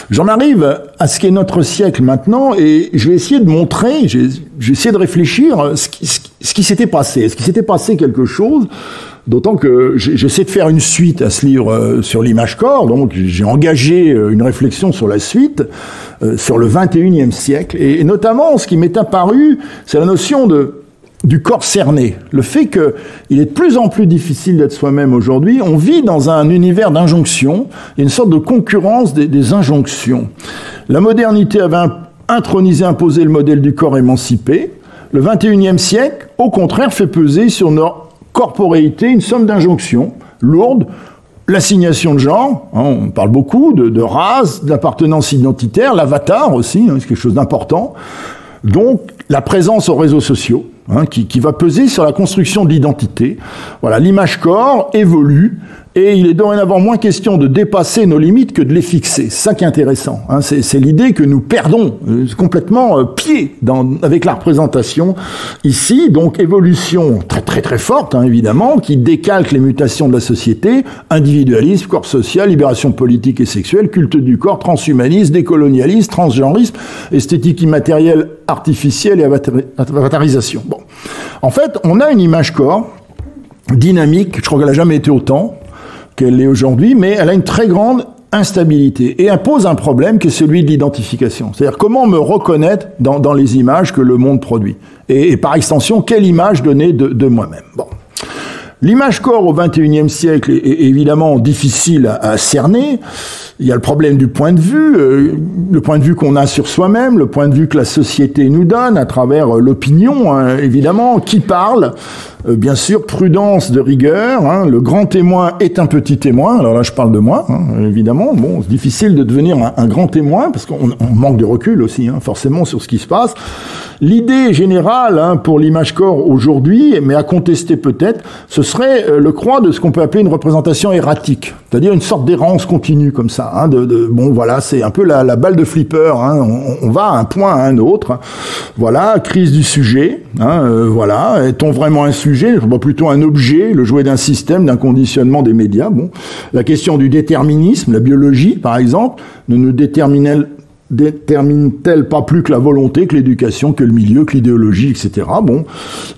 j'en arrive à ce qu'est notre siècle maintenant, et je vais essayer de montrer, j'ai essayé de réfléchir ce qui s'était passé, est-ce qu'il s'était passé quelque chose. D'autant que j'essaie de faire une suite à ce livre sur l'image corps, donc j'ai engagé une réflexion sur la suite, sur le 21e siècle, et notamment ce qui m'est apparu, c'est la notion du corps cerné. Le fait qu'il est de plus en plus difficile d'être soi-même aujourd'hui, on vit dans un univers d'injonctions, il y a une sorte de concurrence des injonctions. La modernité avait intronisé, imposé le modèle du corps émancipé, le 21e siècle, au contraire, fait peser sur nos corporéité, une somme d'injonctions lourdes, l'assignation de genre, hein, on parle beaucoup de race, d'appartenance identitaire, l'avatar aussi, hein, c'est quelque chose d'important, donc la présence aux réseaux sociaux, hein, qui va peser sur la construction de l'identité. Voilà, l'image corps évolue, et il est dorénavant moins question de dépasser nos limites que de les fixer. C'est ça qui est intéressant, hein. C'est l'idée que nous perdons complètement pied avec la représentation ici. Donc évolution très très très forte, hein, évidemment, qui décalque les mutations de la société, individualisme, corps social, libération politique et sexuelle, culte du corps, transhumanisme, décolonialisme, transgenrisme, esthétique immatérielle, artificielle et avatarisation. Bon, en fait, on a une image corps dynamique, je crois qu'elle n'a jamais été autant qu'elle l'est aujourd'hui, mais elle a une très grande instabilité et impose un problème qui est celui de l'identification. C'est-à-dire comment me reconnaître dans les images que le monde produit. Et par extension, quelle image donner de moi-même. Bon. L'image corps au XXIe siècle est évidemment difficile à cerner. Il y a le problème du point de vue qu'on a sur soi-même, le point de vue que la société nous donne à travers l'opinion, hein, évidemment, qui parle. Bien sûr, prudence de rigueur, hein, le grand témoin est un petit témoin, alors là je parle de moi, hein, évidemment, bon, c'est difficile de devenir un grand témoin, parce qu'on manque de recul aussi, hein, forcément, sur ce qui se passe. L'idée générale, hein, pour l'image corps aujourd'hui, mais à contester peut-être, ce serait le croix de ce qu'on peut appeler une représentation erratique, c'est-à-dire une sorte d'errance continue, comme ça, hein, bon voilà, c'est un peu la balle de flipper, hein, on va à un point à un autre, voilà, crise du sujet, hein, voilà, est-on vraiment un sujet, plutôt un objet, le jouet d'un système, d'un conditionnement des médias. Bon, la question du déterminisme, la biologie, par exemple, ne nous détermine-t-elle pas plus que la volonté, que l'éducation, que le milieu, que l'idéologie, etc. Bon,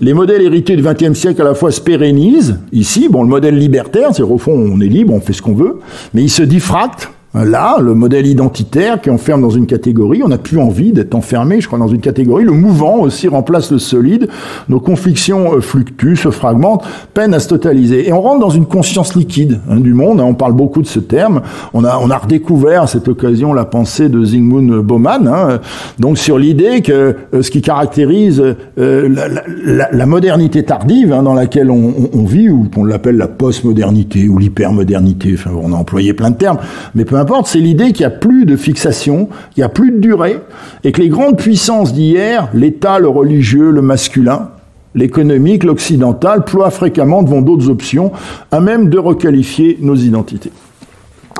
les modèles hérités du XXe siècle à la fois se pérennisent. Ici, bon, le modèle libertaire, c'est au fond, on est libre, on fait ce qu'on veut, mais il se diffracte. Là, le modèle identitaire qui enferme dans une catégorie, on n'a plus envie d'être enfermé, je crois, dans une catégorie. Le mouvant aussi remplace le solide. Nos convictions fluctuent, se fragmentent, peinent à se totaliser. Et on rentre dans une conscience liquide, hein, du monde. Hein, on parle beaucoup de ce terme. On a redécouvert à cette occasion la pensée de Zygmunt Bauman, hein, donc sur l'idée que ce qui caractérise la modernité tardive, hein, dans laquelle on vit, ou qu'on l'appelle la postmodernité ou l'hypermodernité. Enfin, on a employé plein de termes, mais peu importe, c'est l'idée qu'il n'y a plus de fixation, qu'il n'y a plus de durée, et que les grandes puissances d'hier, l'État, le religieux, le masculin, l'économique, l'occidental, ploie fréquemment devant d'autres options, à même de requalifier nos identités.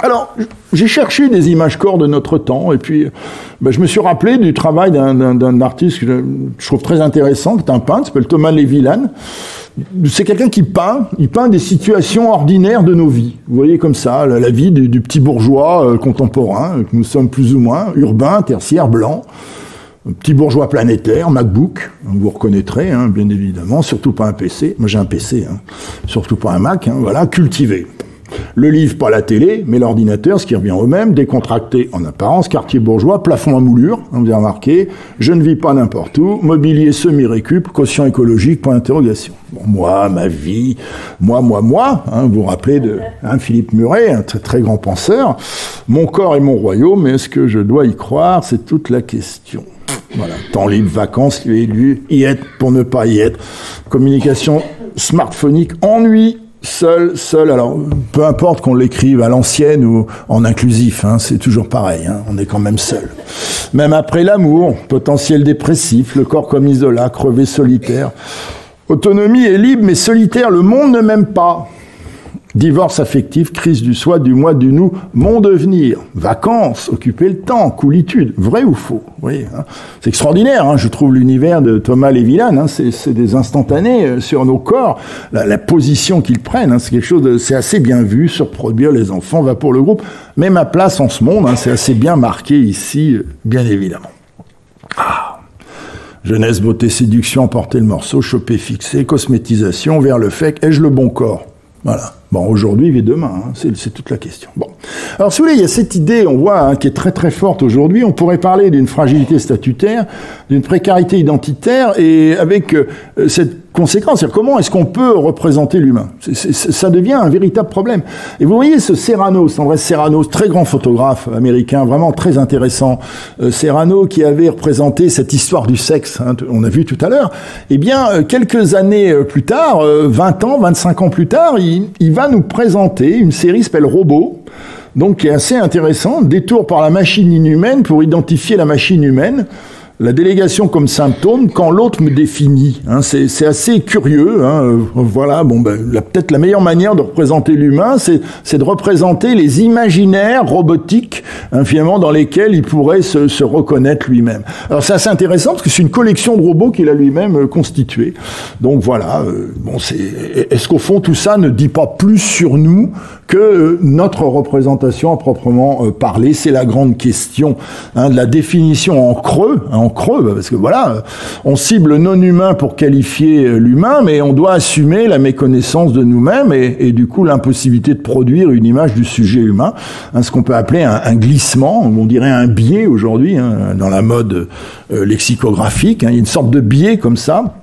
Alors, j'ai cherché des images corps de notre temps, et puis je me suis rappelé du travail d'un artiste que je trouve très intéressant, qui est un peintre, qui s'appelle Thomas Levilan. C'est quelqu'un qui peint, il peint des situations ordinaires de nos vies. Vous voyez comme ça, la vie du petit bourgeois contemporain, que nous sommes plus ou moins, urbain, tertiaire, blanc, petit bourgeois planétaire, MacBook, vous reconnaîtrez, hein, bien évidemment, surtout pas un PC, moi j'ai un PC, hein, surtout pas un Mac, hein, voilà, cultivé. Le livre, pas la télé, mais l'ordinateur, ce qui revient au même, décontracté en apparence, quartier bourgeois, plafond à moulure, on vous a remarqué, je ne vis pas n'importe où, mobilier semi-récup, quotient écologique, point d'interrogation. Bon, moi, ma vie, moi, hein, vous vous rappelez de Philippe Muret, un très, très grand penseur, mon corps est mon royaume, mais est-ce que je dois y croire? C'est toute la question. Voilà, temps libre, vacances, y être pour ne pas y être, communication smartphonique, ennui, seul, alors peu importe qu'on l'écrive à l'ancienne ou en inclusif, hein, c'est toujours pareil, hein, on est quand même seul. Même après l'amour, potentiel dépressif, le corps comme isolat, crevé solitaire. Autonomie est libre mais solitaire, le monde ne m'aime pas. Divorce affectif, crise du soi, du moi, du nous, mon devenir, vacances, occuper le temps, coolitude, vrai ou faux? Oui, hein. C'est extraordinaire, hein, je trouve l'univers de Thomas Levilan, hein, c'est des instantanés sur nos corps, la position qu'ils prennent, hein, c'est quelque chose de, c'est assez bien vu, surproduire les enfants, va pour le groupe, mais ma place en ce monde, hein, c'est assez bien marqué ici, bien évidemment. Jeunesse, beauté, séduction, emporter le morceau, choper, fixer, cosmétisation, vers le fait, ai-je le bon corps? Voilà. Bon, aujourd'hui et demain, hein, c'est toute la question. Bon. Alors, si vous voulez, il y a cette idée, on voit, hein, qui est très très forte aujourd'hui. On pourrait parler d'une fragilité statutaire, d'une précarité identitaire, et avec cette conséquence, c'est-à-dire comment est-ce qu'on peut représenter l'humain? Ça devient un véritable problème. Et vous voyez ce Serrano, Andrés Serrano, très grand photographe américain, vraiment très intéressant, Serrano, qui avait représenté cette histoire du sexe, hein, on a vu tout à l'heure. Eh bien, quelques années plus tard, 20 ans, 25 ans plus tard, il va nous présenter une série qui s'appelle Robot, donc qui est assez intéressante, détour par la machine inhumaine pour identifier la machine humaine. La délégation comme symptôme quand l'autre me définit, hein, c'est assez curieux, hein, voilà, bon, peut-être la meilleure manière de représenter l'humain, c'est de représenter les imaginaires robotiques, hein, finalement, dans lesquels il pourrait se reconnaître lui-même. Alors c'est assez intéressant parce que c'est une collection de robots qu'il a lui-même constituée. Donc voilà, bon, est-ce qu'au fond tout ça ne dit pas plus sur nous que notre représentation à proprement parler? C'est la grande question, hein, de la définition en creux, parce que voilà, on cible le non-humain pour qualifier l'humain, mais on doit assumer la méconnaissance de nous-mêmes et du coup l'impossibilité de produire une image du sujet humain, hein, ce qu'on peut appeler un glissement, on dirait un biais aujourd'hui, hein, dans la mode lexicographique, hein, il y a une sorte de biais comme ça,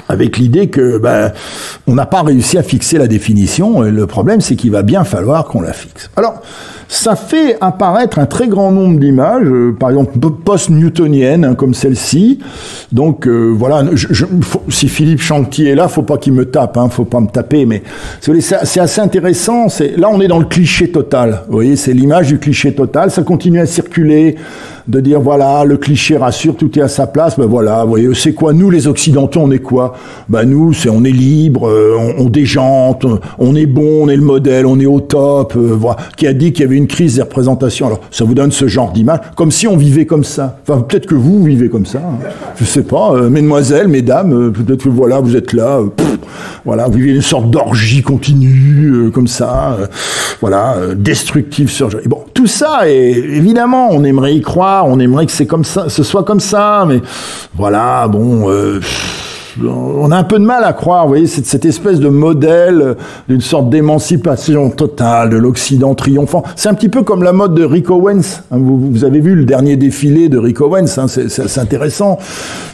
avec l'idée que on n'a pas réussi à fixer la définition, et le problème c'est qu'il va bien falloir qu'on la fixe. Alors, ça fait apparaître un très grand nombre d'images, par exemple post-newtoniennes, hein, comme celle-ci. Donc voilà, si Philippe Chantier est là, faut pas qu'il me tape, hein, faut pas me taper, mais c'est assez intéressant. Là, on est dans le cliché total. Vous voyez, c'est l'image du cliché total. Ça continue à circuler, de dire voilà, le cliché rassure, tout est à sa place. Voilà, vous voyez, c'est quoi nous les Occidentaux, on est quoi? Nous, on est libre, on déjante, on est bon, on est le modèle, on est au top. Voilà, qui a dit qu'il y avait une crise des représentations. Alors, ça vous donne ce genre d'image, comme si on vivait comme ça. Enfin, peut-être que vous vivez comme ça. Hein. Je sais pas, mesdemoiselles, mesdames, peut-être que voilà, vous êtes là, voilà, vous vivez une sorte d'orgie continue, comme ça, voilà, destructive sur. Et bon, tout ça, évidemment, on aimerait y croire, on aimerait que c'est comme ça, ce soit comme ça, mais voilà, bon. On a un peu de mal à croire, vous voyez, cette espèce de modèle d'une sorte d'émancipation totale de l'Occident triomphant. C'est un petit peu comme la mode de Rick Owens. Hein, vous avez vu le dernier défilé de Rick Owens, hein, c'est intéressant.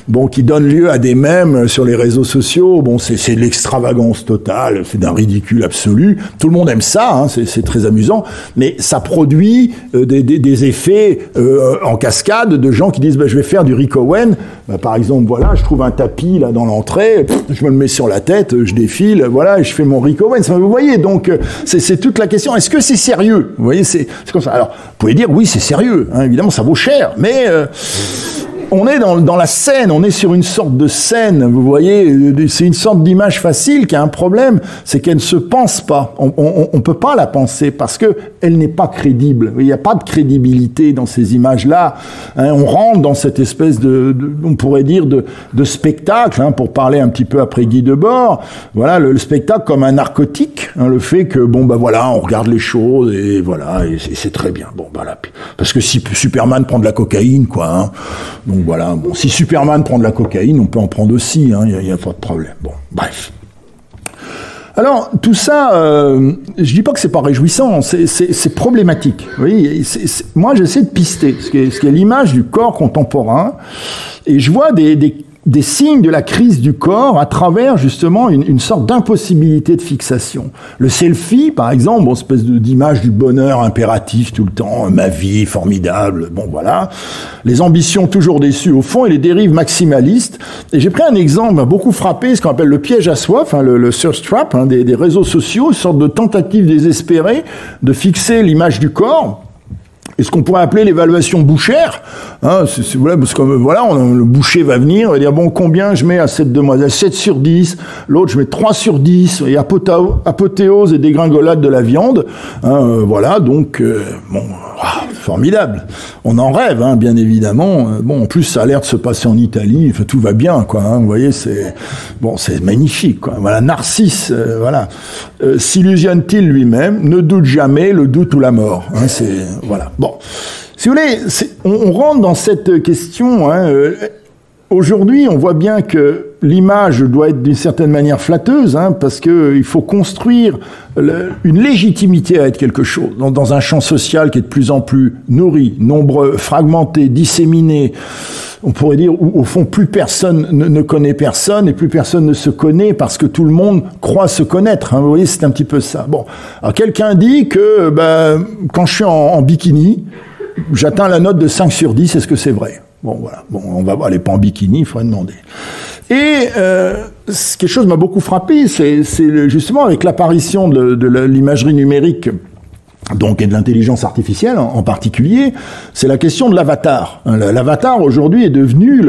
Bon, qui donne lieu à des mèmes sur les réseaux sociaux. Bon, c'est de l'extravagance totale, c'est d'un ridicule absolu. Tout le monde aime ça, hein, c'est très amusant, mais ça produit des effets en cascade de gens qui disent je vais faire du Rick Owens. Par exemple, voilà, je trouve un tapis là dans l'entrée, je me le mets sur la tête, je défile, voilà, et je fais mon Rick Owens. Vous voyez, donc c'est toute la question. Est-ce que c'est sérieux? Vous voyez, c'est comme ça. Alors, vous pouvez dire oui, c'est sérieux. Hein, évidemment, ça vaut cher, mais on est dans la scène, on est sur une sorte de scène, vous voyez, c'est une sorte d'image facile qui a un problème, c'est qu'elle ne se pense pas. On peut pas la penser parce que elle n'est pas crédible. Il n'y a pas de crédibilité dans ces images-là. Hein, on rentre dans cette espèce on pourrait dire, de spectacle, hein, pour parler un petit peu après Guy Debord. Voilà, le spectacle comme un narcotique, hein, le fait que, bon, bah voilà, on regarde les choses et voilà, et c'est très bien. Bon, bah là, parce que si Superman prend de la cocaïne, quoi, hein, donc voilà, bon, si Superman prend de la cocaïne, on peut en prendre aussi, hein, y a pas de problème. Bon, bref. Alors, tout ça, je dis pas que c'est pas réjouissant, c'est problématique. Vous voyez, moi, j'essaie de pister ce qu'est l'image du corps contemporain, et je vois des signes de la crise du corps à travers justement une sorte d'impossibilité de fixation. Le selfie, par exemple, bon, espèce d'image du bonheur impératif tout le temps, ma vie formidable, bon voilà. Les ambitions toujours déçues au fond et les dérives maximalistes. Et j'ai pris un exemple beaucoup frappé, ce qu'on appelle le piège à soif, hein, le thirst trap, hein, des réseaux sociaux, une sorte de tentative désespérée de fixer l'image du corps. Et ce qu'on pourrait appeler l'évaluation bouchère, hein, voilà, parce que voilà, le boucher va venir, il va dire, bon, combien je mets à cette demoiselle? 7 sur 10, l'autre je mets 3 sur 10, et apothéose et dégringolade de la viande, hein, voilà, donc, bon, formidable. On en rêve, hein, bien évidemment. Bon, en plus, ça a l'air de se passer en Italie, enfin, tout va bien, quoi, hein, vous voyez, c'est magnifique, quoi. Voilà, Narcisse, voilà, s'illusionne-t-il lui-même, ne doute jamais, le doute ou la mort, hein, voilà. Bon, si vous voulez, on rentre dans cette question. Hein, aujourd'hui, on voit bien que l'image doit être d'une certaine manière flatteuse, hein, parce que il faut construire une légitimité à être quelque chose dans un champ social qui est de plus en plus nourri, nombreux, fragmenté, disséminé. On pourrait dire, où, au fond, plus personne ne connaît personne et plus personne ne se connaît parce que tout le monde croit se connaître. Hein, vous voyez, c'est un petit peu ça. Bon, alors quelqu'un dit que quand je suis en bikini, j'atteins la note de 5 sur 10. Est-ce que c'est vrai? Bon, voilà. Bon, on va voir, elle n'est pas en bikini, il faudrait demander. Et quelque chose m'a beaucoup frappé, c'est justement avec l'apparition de l'imagerie numérique, donc, et de l'intelligence artificielle en particulier, c'est la question de l'avatar. L'avatar aujourd'hui est devenu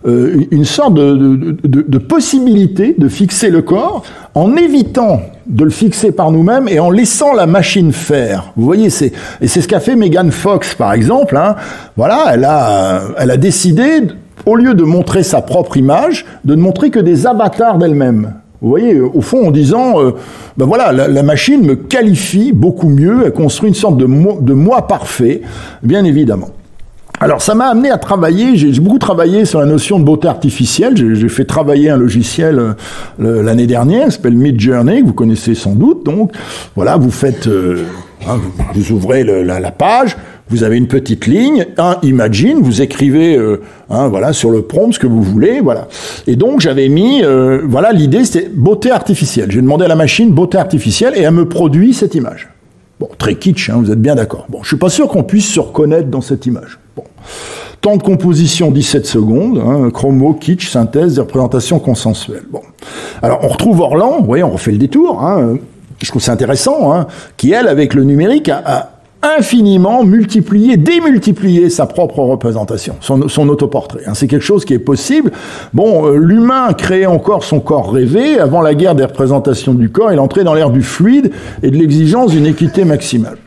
une sorte de possibilité de fixer le corps en évitant de le fixer par nous-mêmes et en laissant la machine faire. Vous voyez, c'est ce qu'a fait Megan Fox, par exemple. Hein. Voilà, elle a décidé, au lieu de montrer sa propre image, de ne montrer que des avatars d'elle-même. Vous voyez, au fond, en disant, voilà, la machine me qualifie beaucoup mieux, elle construit une sorte de moi parfait, bien évidemment. Alors, ça m'a amené à travailler, j'ai beaucoup travaillé sur la notion de beauté artificielle, j'ai fait travailler un logiciel l'année dernière, qui s'appelle Midjourney, que vous connaissez sans doute, donc, voilà, vous faites, vous ouvrez la page, vous avez une petite ligne, imagine, vous écrivez, voilà, sur le prompt ce que vous voulez, voilà. Et donc j'avais mis, voilà, l'idée c'était beauté artificielle. J'ai demandé à la machine beauté artificielle et elle me produit cette image. Bon, très kitsch, hein, vous êtes bien d'accord. Bon, je suis pas sûr qu'on puisse se reconnaître dans cette image. Bon, temps de composition 17 secondes, hein, chromo, kitsch, synthèse, représentation consensuelle. Bon, alors on retrouve Orlan, vous voyez, on refait le détour. Hein, je trouve c'est intéressant, hein, qui elle avec le numérique a infiniment démultiplier sa propre représentation, son autoportrait. Hein. C'est quelque chose qui est possible. Bon, l'humain créait encore son corps rêvé. Avant la guerre des représentations du corps, il entrait dans l'ère du fluide et de l'exigence d'une équité maximale.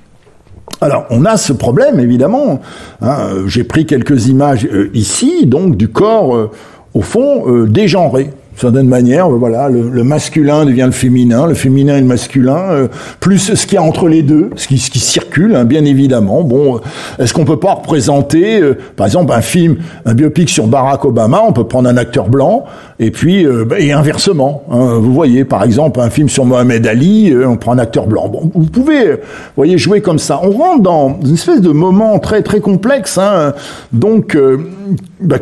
Alors, on a ce problème, évidemment. Hein. J'ai pris quelques images ici, donc, du corps, au fond, dégenré. D'une certaine manière, voilà, le masculin devient le féminin et le masculin, plus ce qu'il y a entre les deux, ce qui circule, hein, bien évidemment. Bon, est-ce qu'on peut pas représenter, par exemple, un biopic sur Barack Obama, on peut prendre un acteur blanc, et puis, et inversement. Hein, vous voyez, par exemple, un film sur Mohamed Ali, on prend un acteur blanc. Bon, vous pouvez, vous voyez, jouer comme ça. On rentre dans une espèce de moment très, très complexe, hein, donc,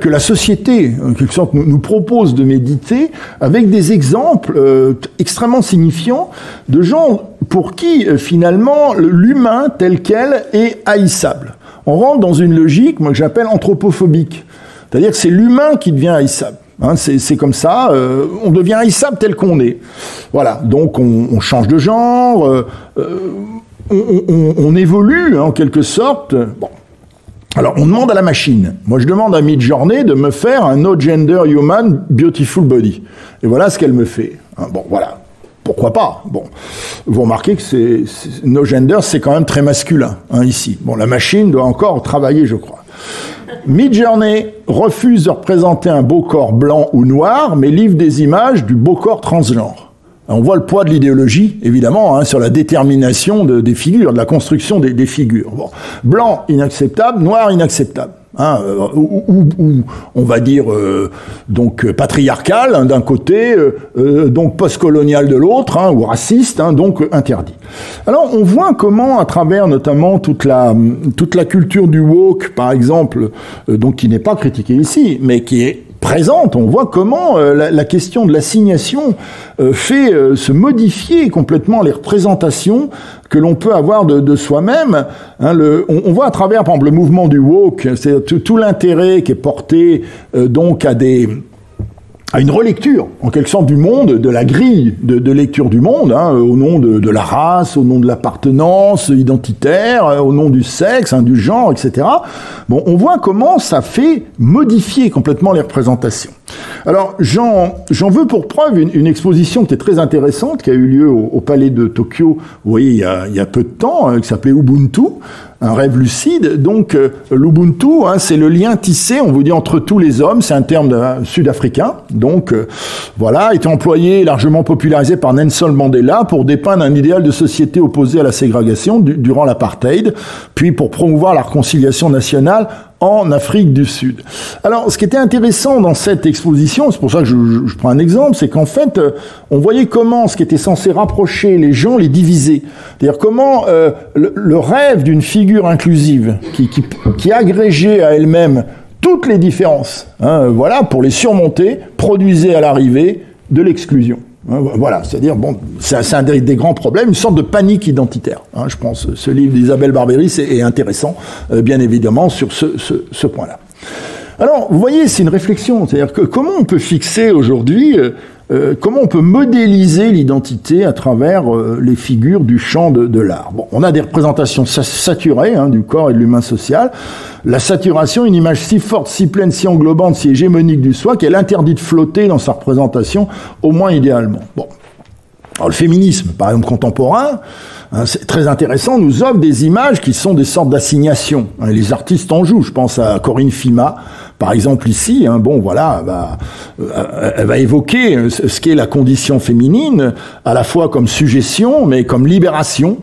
que la société, en quelque sorte, nous propose de méditer avec des exemples extrêmement signifiants de gens pour qui, finalement, l'humain tel quel est haïssable. On rentre dans une logique, moi, que j'appelle anthropophobique. C'est-à-dire que c'est l'humain qui devient haïssable. Hein, c'est comme ça, on devient haïssable tel qu'on est. Voilà, donc on change de genre, on évolue, hein, en quelque sorte. Bon. Alors, on demande à la machine. Moi, je demande à Midjourney de me faire un No Gender Human Beautiful Body. Et voilà ce qu'elle me fait. Bon, voilà. Pourquoi pas? Bon, vous remarquez que No Gender, c'est quand même très masculin, ici. Bon, la machine doit encore travailler, je crois. Midjourney refuse de représenter un beau corps blanc ou noir, mais livre des images du beau corps transgenre. On voit le poids de l'idéologie, évidemment, sur la détermination des figures, de la construction des figures. Bon. Blanc, inacceptable, noir, inacceptable. Ou on va dire donc patriarcal d'un côté, donc postcolonial de l'autre, ou raciste, donc interdit. Alors on voit comment, à travers notamment toute la culture du woke, par exemple, donc qui n'est pas critiquée ici, mais qui est présente, on voit comment la question de l'assignation fait se modifier complètement les représentations que l'on peut avoir de soi-même. On voit à travers, par exemple, le mouvement du woke, c'est tout l'intérêt qui est porté donc à une relecture, en quelque sorte, du monde, de la grille de lecture du monde, au nom de la race, au nom de l'appartenance identitaire, au nom du sexe, du genre, etc. Bon, on voit comment ça fait modifier complètement les représentations. Alors, j'en veux pour preuve une exposition qui est très intéressante, qui a eu lieu au Palais de Tokyo, vous voyez, il y a peu de temps, qui s'appelait Ubuntu, un rêve lucide. Donc, l'Ubuntu, c'est le lien tissé, on vous dit, entre tous les hommes, c'est un terme sud-africain. Donc, voilà, été employé, largement popularisé par Nelson Mandela pour dépeindre un idéal de société opposé à la ségrégation durant l'apartheid, puis pour promouvoir la réconciliation nationale en Afrique du Sud. Alors, ce qui était intéressant dans cette exposition, c'est pour ça que je prends un exemple, c'est qu'en fait, on voyait comment ce qui était censé rapprocher les gens les divisait. C'est-à-dire comment le rêve d'une figure inclusive qui agrégeait à elle-même toutes les différences, voilà, pour les surmonter, produisait à l'arrivée de l'exclusion. Voilà, c'est-à-dire, bon, c'est un des grands problèmes, une sorte de panique identitaire. Je pense ce livre d'Isabelle Barberis est intéressant, bien évidemment, sur ce point-là. Alors, vous voyez, c'est une réflexion, c'est-à-dire que comment on peut fixer aujourd'hui, comment on peut modéliser l'identité à travers les figures du champ de l'art. Bon, on a des représentations saturées du corps et de l'humain social. La saturation, une image si forte, si pleine, si englobante, si hégémonique du soi, qu'elle interdit de flotter dans sa représentation, au moins idéalement. Bon. Alors, le féminisme, par exemple, contemporain, c'est très intéressant, nous offre des images qui sont des sortes d'assignations. Les artistes en jouent. Je pense à Corinne Fima, par exemple ici. Bon, voilà, elle va évoquer ce qu'est la condition féminine, à la fois comme suggestion, mais comme libération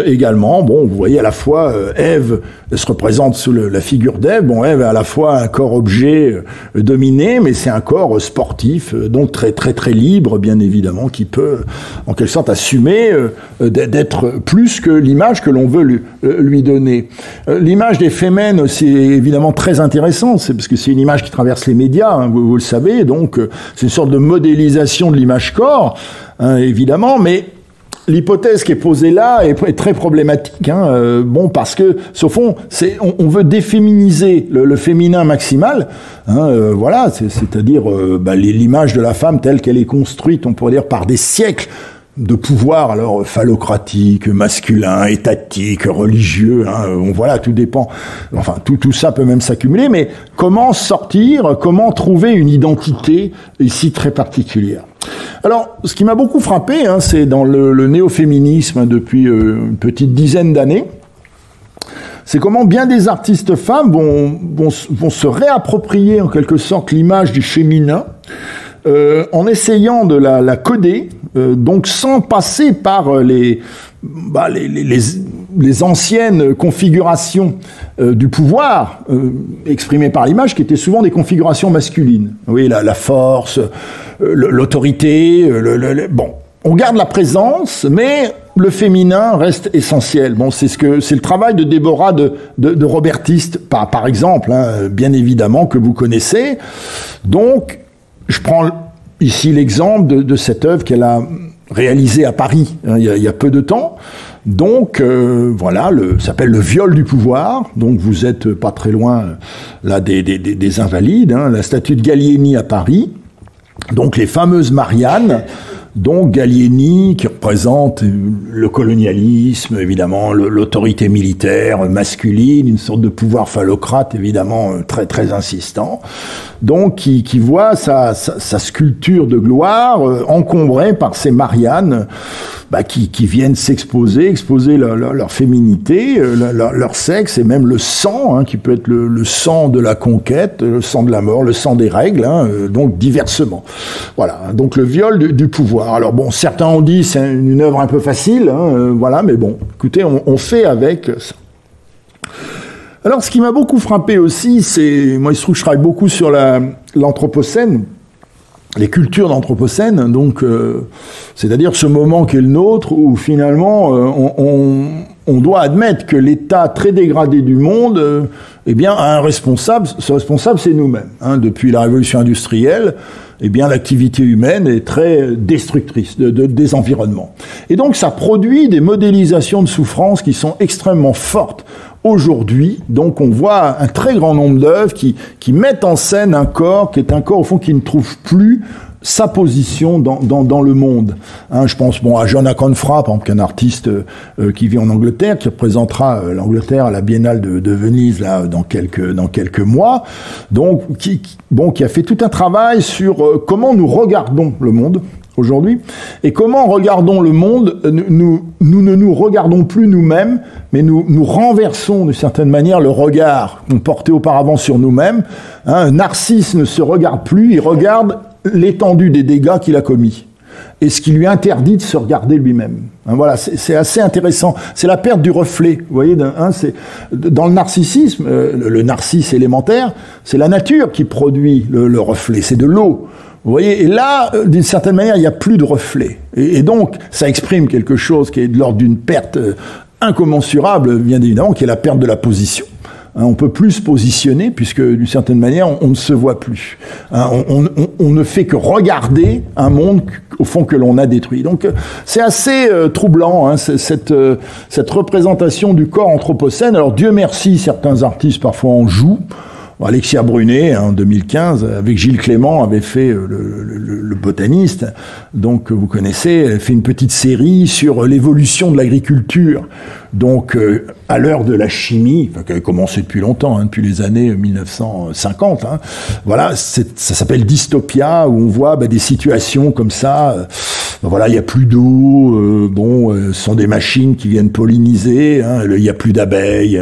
également. Bon, vous voyez à la fois Ève se représente sous la figure d'Ève. Bon, Ève a à la fois un corps objet dominé, mais c'est un corps sportif, donc très très très libre, bien évidemment, qui peut en quelque sorte assumer d'être plus que l'image que l'on veut lui donner. L'image des Femen, c'est évidemment très intéressant, c'est parce que c'est une image qui traverse les médias, vous le savez, donc c'est une sorte de modélisation de l'image corps, évidemment, mais l'hypothèse qui est posée là est très problématique, bon, parce que, au fond, on veut déféminiser le féminin maximal, voilà, c'est-à-dire l'image de la femme telle qu'elle est construite, on pourrait dire, par des siècles de pouvoir, alors phallocratique, masculin, étatique, religieux, voilà, tout dépend. Enfin, tout ça peut même s'accumuler, mais comment sortir, comment trouver une identité ici très particulière. Alors, ce qui m'a beaucoup frappé, c'est dans le néo-féminisme depuis une petite dizaine d'années, c'est comment bien des artistes femmes vont se réapproprier en quelque sorte l'image du féminin, en essayant de la coder, donc sans passer par les anciennes configurations du pouvoir exprimées par l'image, qui étaient souvent des configurations masculines. Oui, la force, l'autorité, bon, on garde la présence, mais le féminin reste essentiel. Bon, c'est le travail de Déborah de Robertiste, par exemple, bien évidemment, que vous connaissez. Donc, je prends ici l'exemple de cette œuvre qu'elle a réalisée à Paris il y a peu de temps. Donc, voilà, ça s'appelle Le viol du pouvoir. Donc, vous êtes pas très loin là des Invalides, la statue de Gallieni à Paris. Donc, les fameuses Mariannes. Donc Gallieni, qui représente le colonialisme, évidemment, l'autorité militaire masculine, une sorte de pouvoir phallocrate, évidemment, très très insistant. Donc qui voit sa sculpture de gloire encombrée par ces Mariannes qui viennent exposer leur féminité, leur sexe et même le sang, qui peut être le sang de la conquête, le sang de la mort, le sang des règles, donc diversement. Voilà, donc le viol du pouvoir. Alors bon, certains ont dit c'est une œuvre un peu facile, voilà, mais bon, écoutez, on fait avec ça. Alors, ce qui m'a beaucoup frappé aussi, moi, il se trouve que je travaille beaucoup sur l'Anthropocène, les cultures d'Anthropocène, donc, c'est-à-dire ce moment qui est le nôtre, où finalement, on doit admettre que l'état très dégradé du monde, a un responsable. Ce responsable, c'est nous-mêmes. Depuis la révolution industrielle, l'activité humaine est très destructrice des environnements. Et donc, ça produit des modélisations de souffrance qui sont extrêmement fortes. Aujourd'hui, donc, on voit un très grand nombre d'œuvres qui mettent en scène un corps qui est un corps, au fond, qui ne trouve plus sa position dans le monde. Je pense à John Aconfra, par exemple, qui est un artiste qui vit en Angleterre, qui représentera l'Angleterre à la Biennale de Venise là dans quelques mois. Donc, qui a fait tout un travail sur comment nous regardons le monde aujourd'hui, et comment regardons le monde. Nous ne nous regardons plus nous-mêmes, mais nous renversons d'une certaine manière le regard qu'on portait auparavant sur nous-mêmes. Narcisse ne se regarde plus, il regarde l'étendue des dégâts qu'il a commis, et ce qui lui interdit de se regarder lui-même. Voilà, c'est assez intéressant. C'est la perte du reflet. Vous voyez, c'est dans le narcissisme, le narcisse élémentaire, c'est la nature qui produit le reflet, c'est de l'eau. Vous voyez, et là, d'une certaine manière, il n'y a plus de reflet. Et donc, ça exprime quelque chose qui est de l'ordre d'une perte incommensurable, bien évidemment, qui est la perte de la position. On peut plus se positionner, puisque d'une certaine manière, on ne se voit plus. On ne fait que regarder un monde, au fond, que l'on a détruit. Donc, c'est assez troublant, cette représentation du corps anthropocène. Alors, Dieu merci, certains artistes parfois en jouent. Alexia Brunet, en 2015, avec Gilles Clément, avait fait le botaniste. Donc, vous connaissez, elle a fait une petite série sur l'évolution de l'agriculture. Donc, à l'heure de la chimie, qui avait commencé depuis longtemps, depuis les années 1950, voilà, ça s'appelle Dystopia, où on voit des situations comme ça. Voilà, il n'y a plus d'eau, ce sont des machines qui viennent polliniser, il n'y a plus d'abeilles,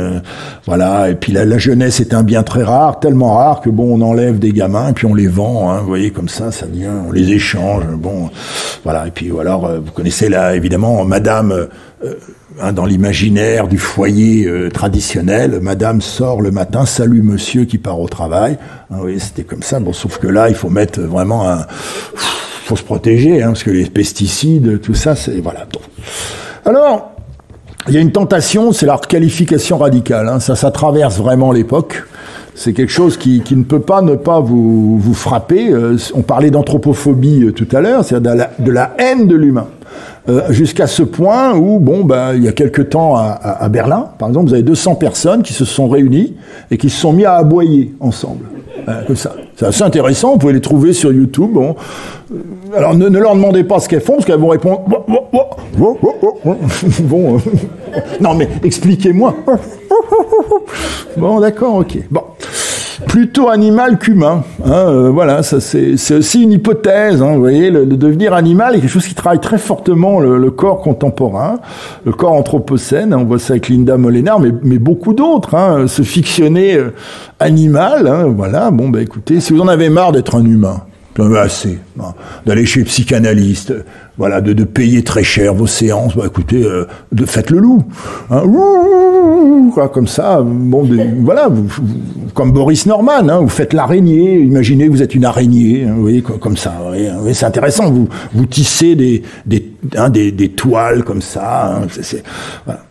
voilà, et puis la jeunesse est un bien très rare, tellement rare que on enlève des gamins, et puis on les vend, vous voyez, comme ça vient, on les échange, voilà, et puis alors, vous connaissez là, évidemment, Madame... dans l'imaginaire du foyer traditionnel, Madame sort le matin, salue Monsieur qui part au travail. Oui, c'était comme ça. Sauf que là, il faut mettre vraiment faut se protéger, parce que les pesticides, tout ça, c'est voilà. Alors, il y a une tentation, c'est la requalification radicale. Ça traverse vraiment l'époque. C'est quelque chose qui ne peut pas ne pas vous frapper. On parlait d'anthropophobie tout à l'heure, c'est-à-dire de la haine de l'humain. Jusqu'à ce point où, il y a quelque temps à Berlin, par exemple, vous avez 200 personnes qui se sont réunies et qui se sont mis à aboyer ensemble. Comme ça. C'est assez intéressant, vous pouvez les trouver sur YouTube. Alors ne leur demandez pas ce qu'elles font, parce qu'elles vont répondre... Non mais expliquez-moi. D'accord, ok. Plutôt animal qu'humain. Voilà, ça c'est aussi une hypothèse. Vous voyez, le devenir animal est quelque chose qui travaille très fortement le corps contemporain, le corps anthropocène. On voit ça avec Linda Molenaar, mais beaucoup d'autres. Se fictionner animal. Voilà. Écoutez, si vous en avez marre d'être un humain, assez, d'aller chez le psychanalyste, voilà, de payer très cher vos séances, écoutez, faites le loup, comme ça, voilà, comme Boris Norman, vous faites l'araignée, imaginez que vous êtes une araignée, vous voyez, comme ça, vous c'est intéressant, vous tissez des toiles comme ça, voilà.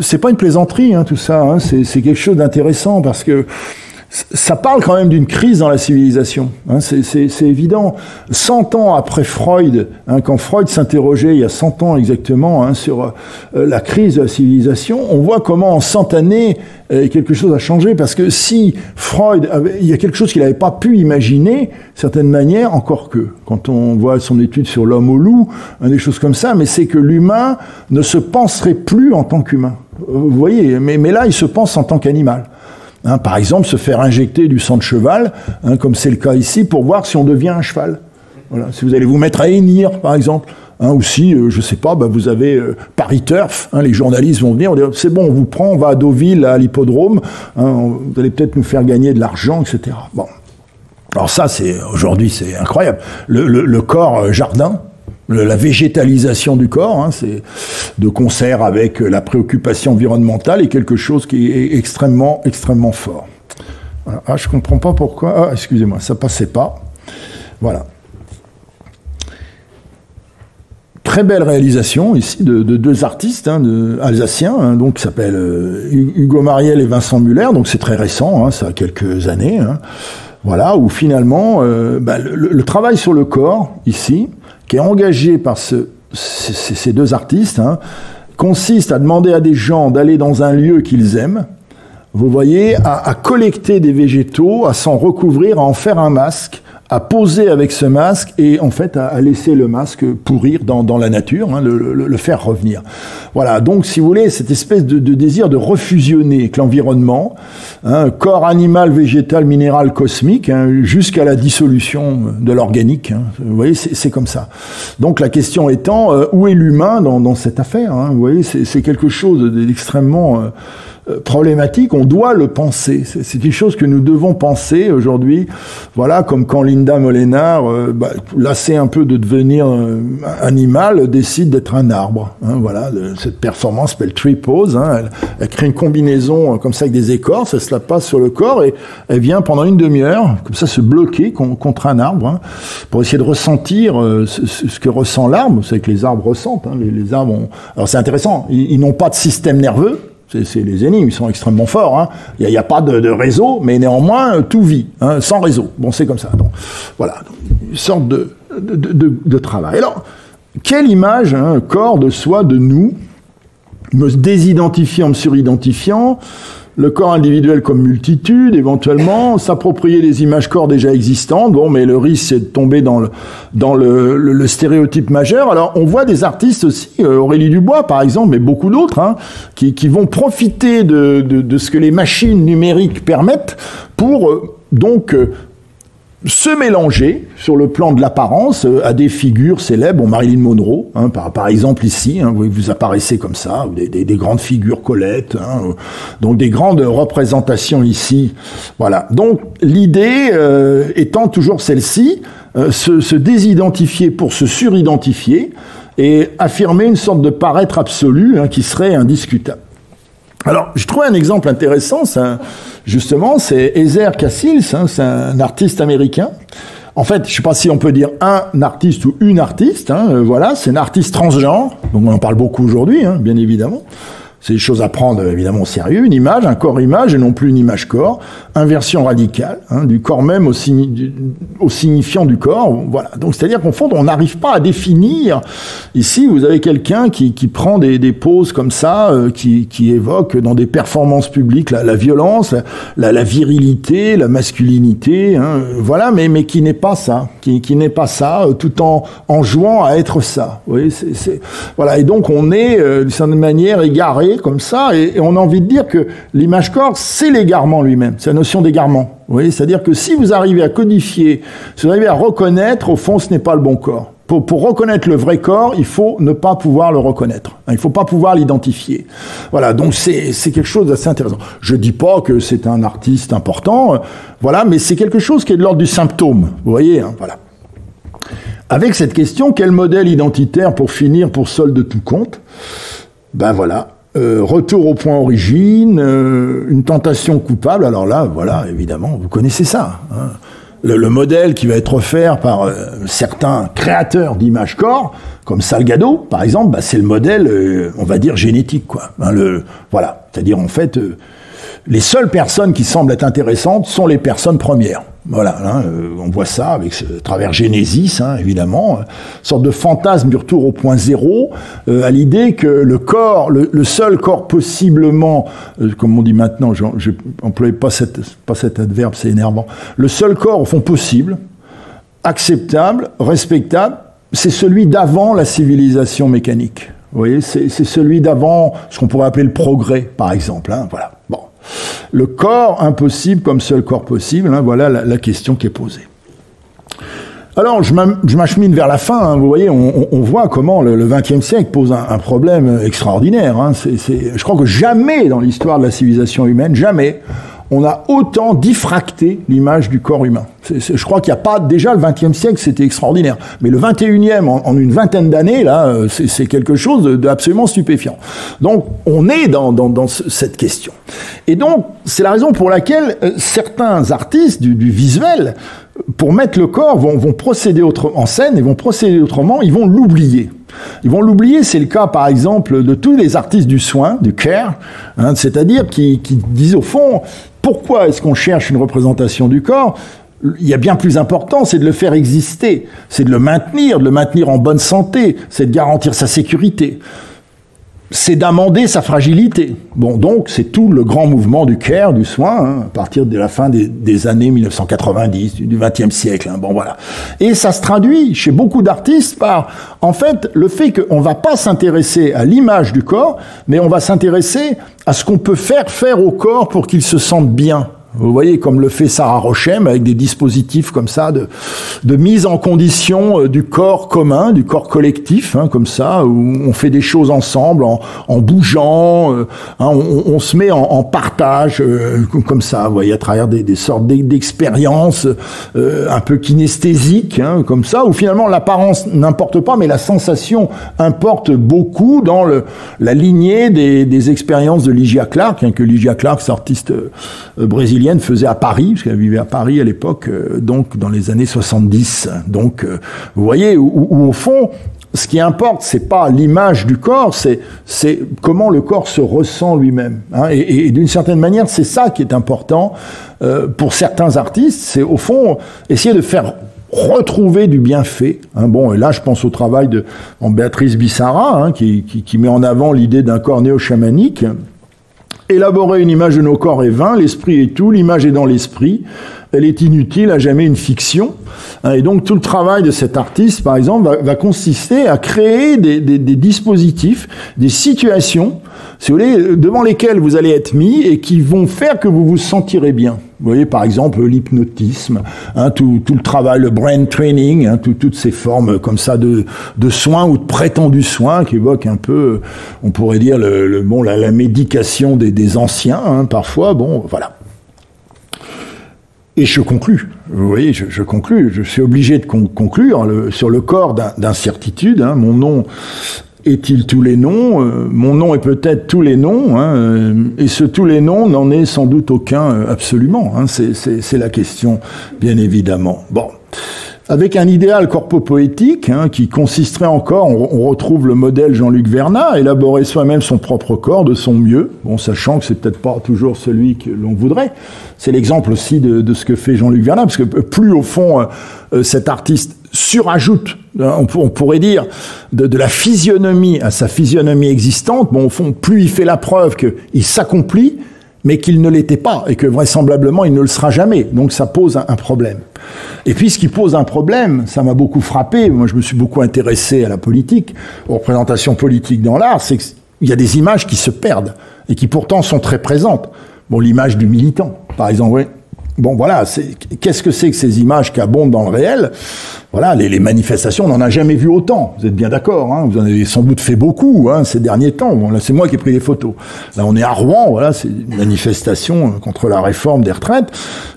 C'est pas une plaisanterie, tout ça, c'est quelque chose d'intéressant, parce que ça parle quand même d'une crise dans la civilisation. Hein, c'est évident. 100 ans après Freud, hein, quand Freud s'interrogeait il y a 100 ans exactement hein, sur la crise de la civilisation, on voit comment en 100 années quelque chose a changé. Parce que si Freud il y a quelque chose qu'il n'avait pas pu imaginer, certaine manière, encore que quand on voit son étude sur l'homme au loup, hein, des choses comme ça, mais c'est que l'humain ne se penserait plus en tant qu'humain. Vous voyez, mais là, il se pense en tant qu'animal. Hein, par exemple, se faire injecter du sang de cheval, hein, comme c'est le cas ici, pour voir si on devient un cheval. Voilà. Si vous allez vous mettre à hennir, par exemple, hein, ou si, je sais pas, vous avez Paris Turf, hein, les journalistes vont venir, on dit, c'est bon, on vous prend, on va à Deauville, à l'hippodrome, hein, vous allez peut-être nous faire gagner de l'argent, etc. Bon. Alors ça, aujourd'hui, c'est incroyable. Le corps jardin, la végétalisation du corps, hein, c'est de concert avec la préoccupation environnementale est quelque chose qui est extrêmement, extrêmement fort. Voilà. Ah, je comprends pas pourquoi. Ah, excusez-moi, ça passait pas. Voilà. Très belle réalisation ici de deux artistes hein, alsaciens, hein, donc qui s'appellent Hugo Mariel et Vincent Muller. Donc c'est très récent, hein, ça a quelques années. Hein. Voilà, où finalement le travail sur le corps ici, qui est engagé par ces deux artistes, hein, consiste à demander à des gens d'aller dans un lieu qu'ils aiment, vous voyez, à collecter des végétaux, à s'en recouvrir, à en faire un masque, à poser avec ce masque et en fait à laisser le masque pourrir dans la nature, hein, le faire revenir. Voilà, donc si vous voulez, cette espèce de désir de refusionner avec l'environnement, hein, corps animal, végétal, minéral, cosmique, hein, jusqu'à la dissolution de l'organique. Hein, vous voyez, c'est comme ça. Donc la question étant, où est l'humain dans cette affaire, hein, vous voyez, c'est quelque chose d'extrêmement problématique, on doit le penser. C'est quelque chose que nous devons penser aujourd'hui. Voilà, comme quand Linda Molenaar, lassée un peu de devenir animal, décide d'être un arbre. Hein, voilà, cette performance s'appelle Tree Pose. Hein, elle crée une combinaison comme ça avec des écorces, elle se la passe sur le corps et elle vient pendant une demi-heure, comme ça, se bloquer contre un arbre, hein, pour essayer de ressentir ce que ressent l'arbre. Vous savez que les arbres ressentent. Hein, les arbres ont... Alors c'est intéressant, ils n'ont pas de système nerveux. C'est les énigmes, ils sont extrêmement forts. Hein. Il n'y a pas de réseau, mais néanmoins, tout vit, hein, sans réseau. Bon, c'est comme ça. Donc, voilà, donc, une sorte de travail. Alors, quelle image, hein, corps de soi, de nous, me désidentifiant, me suridentifiant, le corps individuel comme multitude, éventuellement, s'approprier des images corps déjà existantes. Bon, mais le risque, c'est de tomber dans le stéréotype majeur. Alors, on voit des artistes aussi, Aurélie Dubois, par exemple, mais beaucoup d'autres, hein, qui vont profiter de ce que les machines numériques permettent pour, se mélanger sur le plan de l'apparence à des figures célèbres, Marilyn Monroe, hein, par exemple ici, hein, vous apparaissez comme ça, des grandes figures Colette, hein, donc des grandes représentations ici. Voilà. Donc l'idée étant toujours celle-ci, se désidentifier pour se suridentifier et affirmer une sorte de paraître absolu, hein, qui serait indiscutable. Alors, je trouvais un exemple intéressant, justement, c'est Ezer Cassils, hein, c'est un artiste américain. En fait, je sais pas si on peut dire un artiste ou une artiste, hein, voilà, c'est un artiste transgenre, donc on en parle beaucoup aujourd'hui, hein, bien évidemment. C'est des choses à prendre évidemment au sérieux, une image, un corps-image et non plus une image-corps, inversion radicale, hein, du corps même au signifiant du corps, voilà. Donc c'est-à-dire qu'en fond, on n'arrive pas à définir. Ici, vous avez quelqu'un qui prend des poses comme ça, qui évoque dans des performances publiques la violence, la virilité, la masculinité, hein, voilà, mais qui n'est pas ça, qui n'est pas ça, tout en jouant à être ça. Vous voyez, voilà. Et donc on est d'une certaine manière égaré comme ça, et on a envie de dire que l'image corps, c'est l'égarement lui-même, c'est la notion d'égarement. Vous voyez, c'est-à-dire que si vous arrivez à codifier, si vous arrivez à reconnaître, au fond, ce n'est pas le bon corps. Pour reconnaître le vrai corps, il faut ne pas pouvoir le reconnaître. Il ne faut pas pouvoir l'identifier. Voilà, donc c'est quelque chose d'assez intéressant. Je dis pas que c'est un artiste important, voilà, mais c'est quelque chose qui est de l'ordre du symptôme. Vous voyez, hein, voilà. Avec cette question, quel modèle identitaire pour finir, pour solde de tout compte? Ben voilà. Retour au point origine, une tentation coupable. Alors là, voilà, évidemment, vous connaissez ça. Hein. Le modèle qui va être offert par certains créateurs d'images corps, comme Salgado, par exemple, c'est le modèle, on va dire, génétique, quoi. Hein, voilà. C'est-à-dire, en fait, les seules personnes qui semblent être intéressantes sont les personnes premières. Voilà, hein, on voit ça avec à travers Genesis, hein, évidemment, une sorte de fantasme du retour au point zéro, à l'idée que le corps, le seul corps possiblement, comme on dit maintenant, je n'emploie pas cet adverbe, c'est énervant, le seul corps au fond possible, acceptable, respectable, c'est celui d'avant la civilisation mécanique. Vous voyez, c'est celui d'avant ce qu'on pourrait appeler le progrès, par exemple. Hein, voilà. Bon. Le corps impossible comme seul corps possible, hein, voilà la question qui est posée. Alors, je m'achemine vers la fin. Hein, vous voyez, on voit comment le XXe siècle pose un problème extraordinaire. Hein, je crois que jamais dans l'histoire de la civilisation humaine, jamais, on a autant diffracté l'image du corps humain. Je crois qu'il n'y a pas... Déjà, le XXe siècle, c'était extraordinaire. Mais le XXIe, en une vingtaine d'années, là, c'est quelque chose d'absolument stupéfiant. Donc, on est dans cette question. Et donc, c'est la raison pour laquelle certains artistes du visuel, pour mettre le corps, vont procéder en scène et vont procéder autrement, ils vont l'oublier. Ils vont l'oublier, c'est le cas par exemple de tous les artistes du soin, du care, hein, c'est-à-dire qui disent au fond, pourquoi est-ce qu'on cherche une représentation du corps ? Il y a bien plus important, c'est de le faire exister, c'est de le maintenir en bonne santé, c'est de garantir sa sécurité. C'est d'amender sa fragilité. Bon, donc, c'est tout le grand mouvement du care, du soin, hein, à partir de la fin des années 1990, du XXe siècle. Hein, bon, voilà. Et ça se traduit chez beaucoup d'artistes par, en fait, le fait qu'on ne va pas s'intéresser à l'image du corps, mais on va s'intéresser à ce qu'on peut faire au corps pour qu'il se sente bien. Vous voyez, comme le fait Sarah Rochem, avec des dispositifs comme ça de mise en condition du corps commun, du corps collectif, hein, comme ça, où on fait des choses ensemble, en bougeant, hein, on se met en partage, comme ça, vous voyez, à travers des sortes d'expériences un peu kinesthésiques, hein, comme ça, où finalement l'apparence n'importe pas, mais la sensation importe beaucoup dans la lignée des expériences de Lygia Clark, hein, que Lygia Clark, cette artiste brésilienne, faisait à Paris, parce qu'elle vivait à Paris à l'époque, donc dans les années 70. Donc, vous voyez, où au fond, ce qui importe, c'est pas l'image du corps, c'est comment le corps se ressent lui-même. Hein, et d'une certaine manière, c'est ça qui est important pour certains artistes. C'est au fond essayer de faire retrouver du bienfait. Hein, bon, et là, je pense au travail de Béatrice Bissara, hein, qui met en avant l'idée d'un corps néo-chamanique. Élaborer une image de nos corps est vain, l'esprit est tout, l'image est dans l'esprit, elle est inutile, à jamais une fiction. Et donc tout le travail de cet artiste, par exemple, va consister à créer des dispositifs, des situations, si vous voulez, devant lesquelles vous allez être mis et qui vont faire que vous vous sentirez bien. Vous voyez, par exemple, l'hypnotisme, hein, tout le travail, le brain training, hein, toutes ces formes comme ça de soins ou de prétendus soins qui évoquent un peu, on pourrait dire, la médication des anciens, hein, parfois, bon, voilà. Et je conclus, vous voyez, je conclus, je suis obligé de conclure sur le corps d'incertitude, hein, mon nom est-il tous les noms, mon nom est peut-être tous les noms, hein, et ce tous les noms n'en est sans doute aucun absolument, hein, c'est la question, bien évidemment. Bon. Avec un idéal corpopoétique, hein, qui consisterait encore, on retrouve le modèle Jean-Luc Vernat, élaborer soi-même son propre corps de son mieux, bon, sachant que c'est peut-être pas toujours celui que l'on voudrait. C'est l'exemple aussi de ce que fait Jean-Luc Vernat, parce que plus au fond cet artiste surajoute, on pourrait dire, de la physionomie à sa physionomie existante, bon, au fond, plus il fait la preuve qu'il s'accomplit, mais qu'il ne l'était pas, et que vraisemblablement il ne le sera jamais. Donc ça pose un problème. Et puis ce qui pose un problème, ça m'a beaucoup frappé, moi je me suis beaucoup intéressé à la politique, aux représentations politiques dans l'art, c'est qu'il y a des images qui se perdent, et qui pourtant sont très présentes. Bon, l'image du militant, par exemple, oui. Bon, voilà, qu'est-ce que c'est que ces images qui abondent dans le réel? Voilà, les manifestations, on n'en a jamais vu autant. Vous êtes bien d'accord, hein? Vous en avez sans doute fait beaucoup, hein, ces derniers temps. Bon, là, c'est moi qui ai pris les photos. Là, on est à Rouen, voilà, c'est une manifestation contre la réforme des retraites,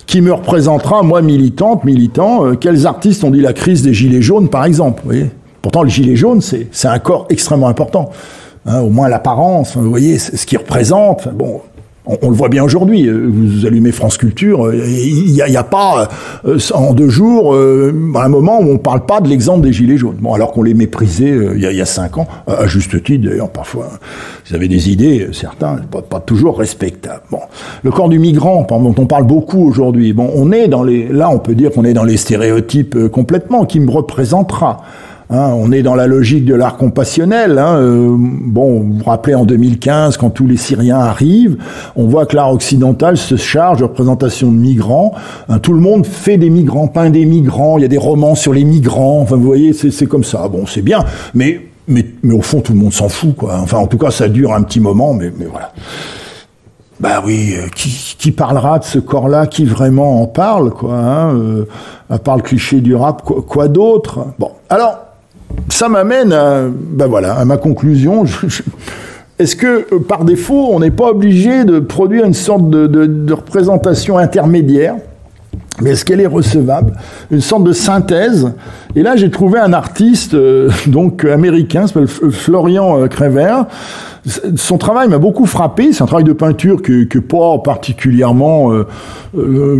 qui me représentera, moi, militant, quels artistes ont dit la crise des gilets jaunes, par exemple, vous voyez? Pourtant, le gilet jaune, c'est un corps extrêmement important. Hein, au moins l'apparence, vous voyez, c'est ce qu'il représente, bon... On le voit bien aujourd'hui. Vous allumez France Culture, il y a pas en 2 jours un moment où on parle pas de l'exemple des Gilets jaunes. Bon, alors qu'on les méprisait il y a 5 ans, à juste titre d'ailleurs. Parfois, ils avaient des idées, certains, pas toujours respectables. Bon, le corps du migrant, dont on parle beaucoup aujourd'hui. Bon, là, on peut dire qu'on est dans les stéréotypes complètement, qui me représentera. On est dans la logique de l'art compassionnel. Bon, vous vous rappelez en 2015, quand tous les Syriens arrivent, on voit que l'art occidental se charge de représentation de migrants. Tout le monde fait des migrants, peint des migrants. Il y a des romans sur les migrants. Enfin, vous voyez, c'est comme ça. Bon, c'est bien, mais au fond, tout le monde s'en fout, quoi. Enfin, en tout cas, ça dure un petit moment, mais voilà. Bah oui, qui parlera de ce corps-là, qui vraiment en parle, quoi, à part le cliché du rap, quoi d'autre? Bon, alors, ça m'amène à ma conclusion. Est-ce que, par défaut, on n'est pas obligé de produire une sorte de représentation intermédiaire? Mais est-ce qu'elle est recevable? Une sorte de synthèse. Et là, j'ai trouvé un artiste américain, s'appelle Florian Crévert. Son travail m'a beaucoup frappé. C'est un travail de peinture que pas particulièrement, de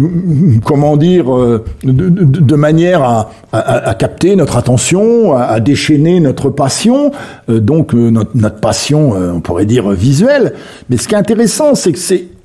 manière à capter notre attention, à déchaîner notre passion, notre passion, on pourrait dire visuelle. Mais ce qui est intéressant, c'est que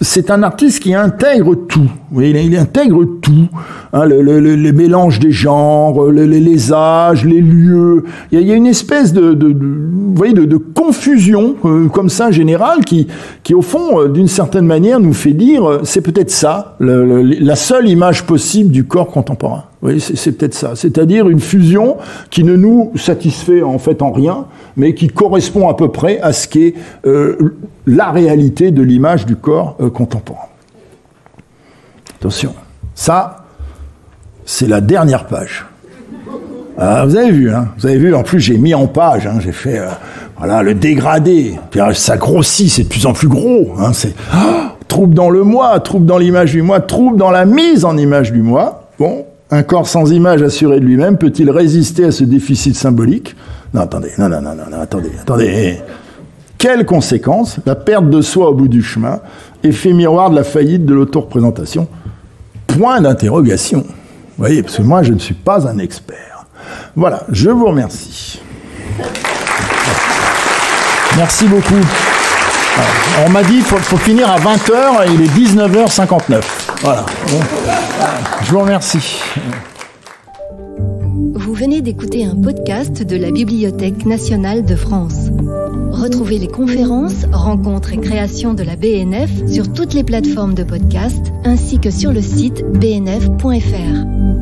c'est un artiste qui intègre tout. Oui, il intègre tout, les mélanges des genres, les âges, les lieux. Il y a une espèce de confusion comme ça générale qui au fond, d'une certaine manière, nous fait dire c'est peut-être ça, la seule image possible du corps contemporain. Oui, c'est peut-être ça. C'est-à-dire une fusion qui ne nous satisfait en fait en rien, mais qui correspond à peu près à ce qu'est la réalité de l'image du corps contemporain. Attention, ça, c'est la dernière page. Vous avez vu, en plus j'ai mis en page, j'ai fait le dégradé, puis ça grossit, c'est de plus en plus gros, c'est trouble dans le moi, trouble dans l'image du moi, trouble dans la mise en image du moi. Bon, un corps sans image assuré de lui-même peut-il résister à ce déficit symbolique? Non, attendez. Quelles conséquences? La perte de soi au bout du chemin, effet miroir de la faillite de l'autoreprésentation. Point d'interrogation. Vous voyez, parce que moi, je ne suis pas un expert. Voilà, je vous remercie. Merci beaucoup. On m'a dit qu'il faut finir à 20h, et il est 19h59. Voilà. Bon. Je vous remercie. Vous venez d'écouter un podcast de la Bibliothèque nationale de France. Retrouvez les conférences, rencontres et créations de la BNF sur toutes les plateformes de podcast, ainsi que sur le site bnf.fr.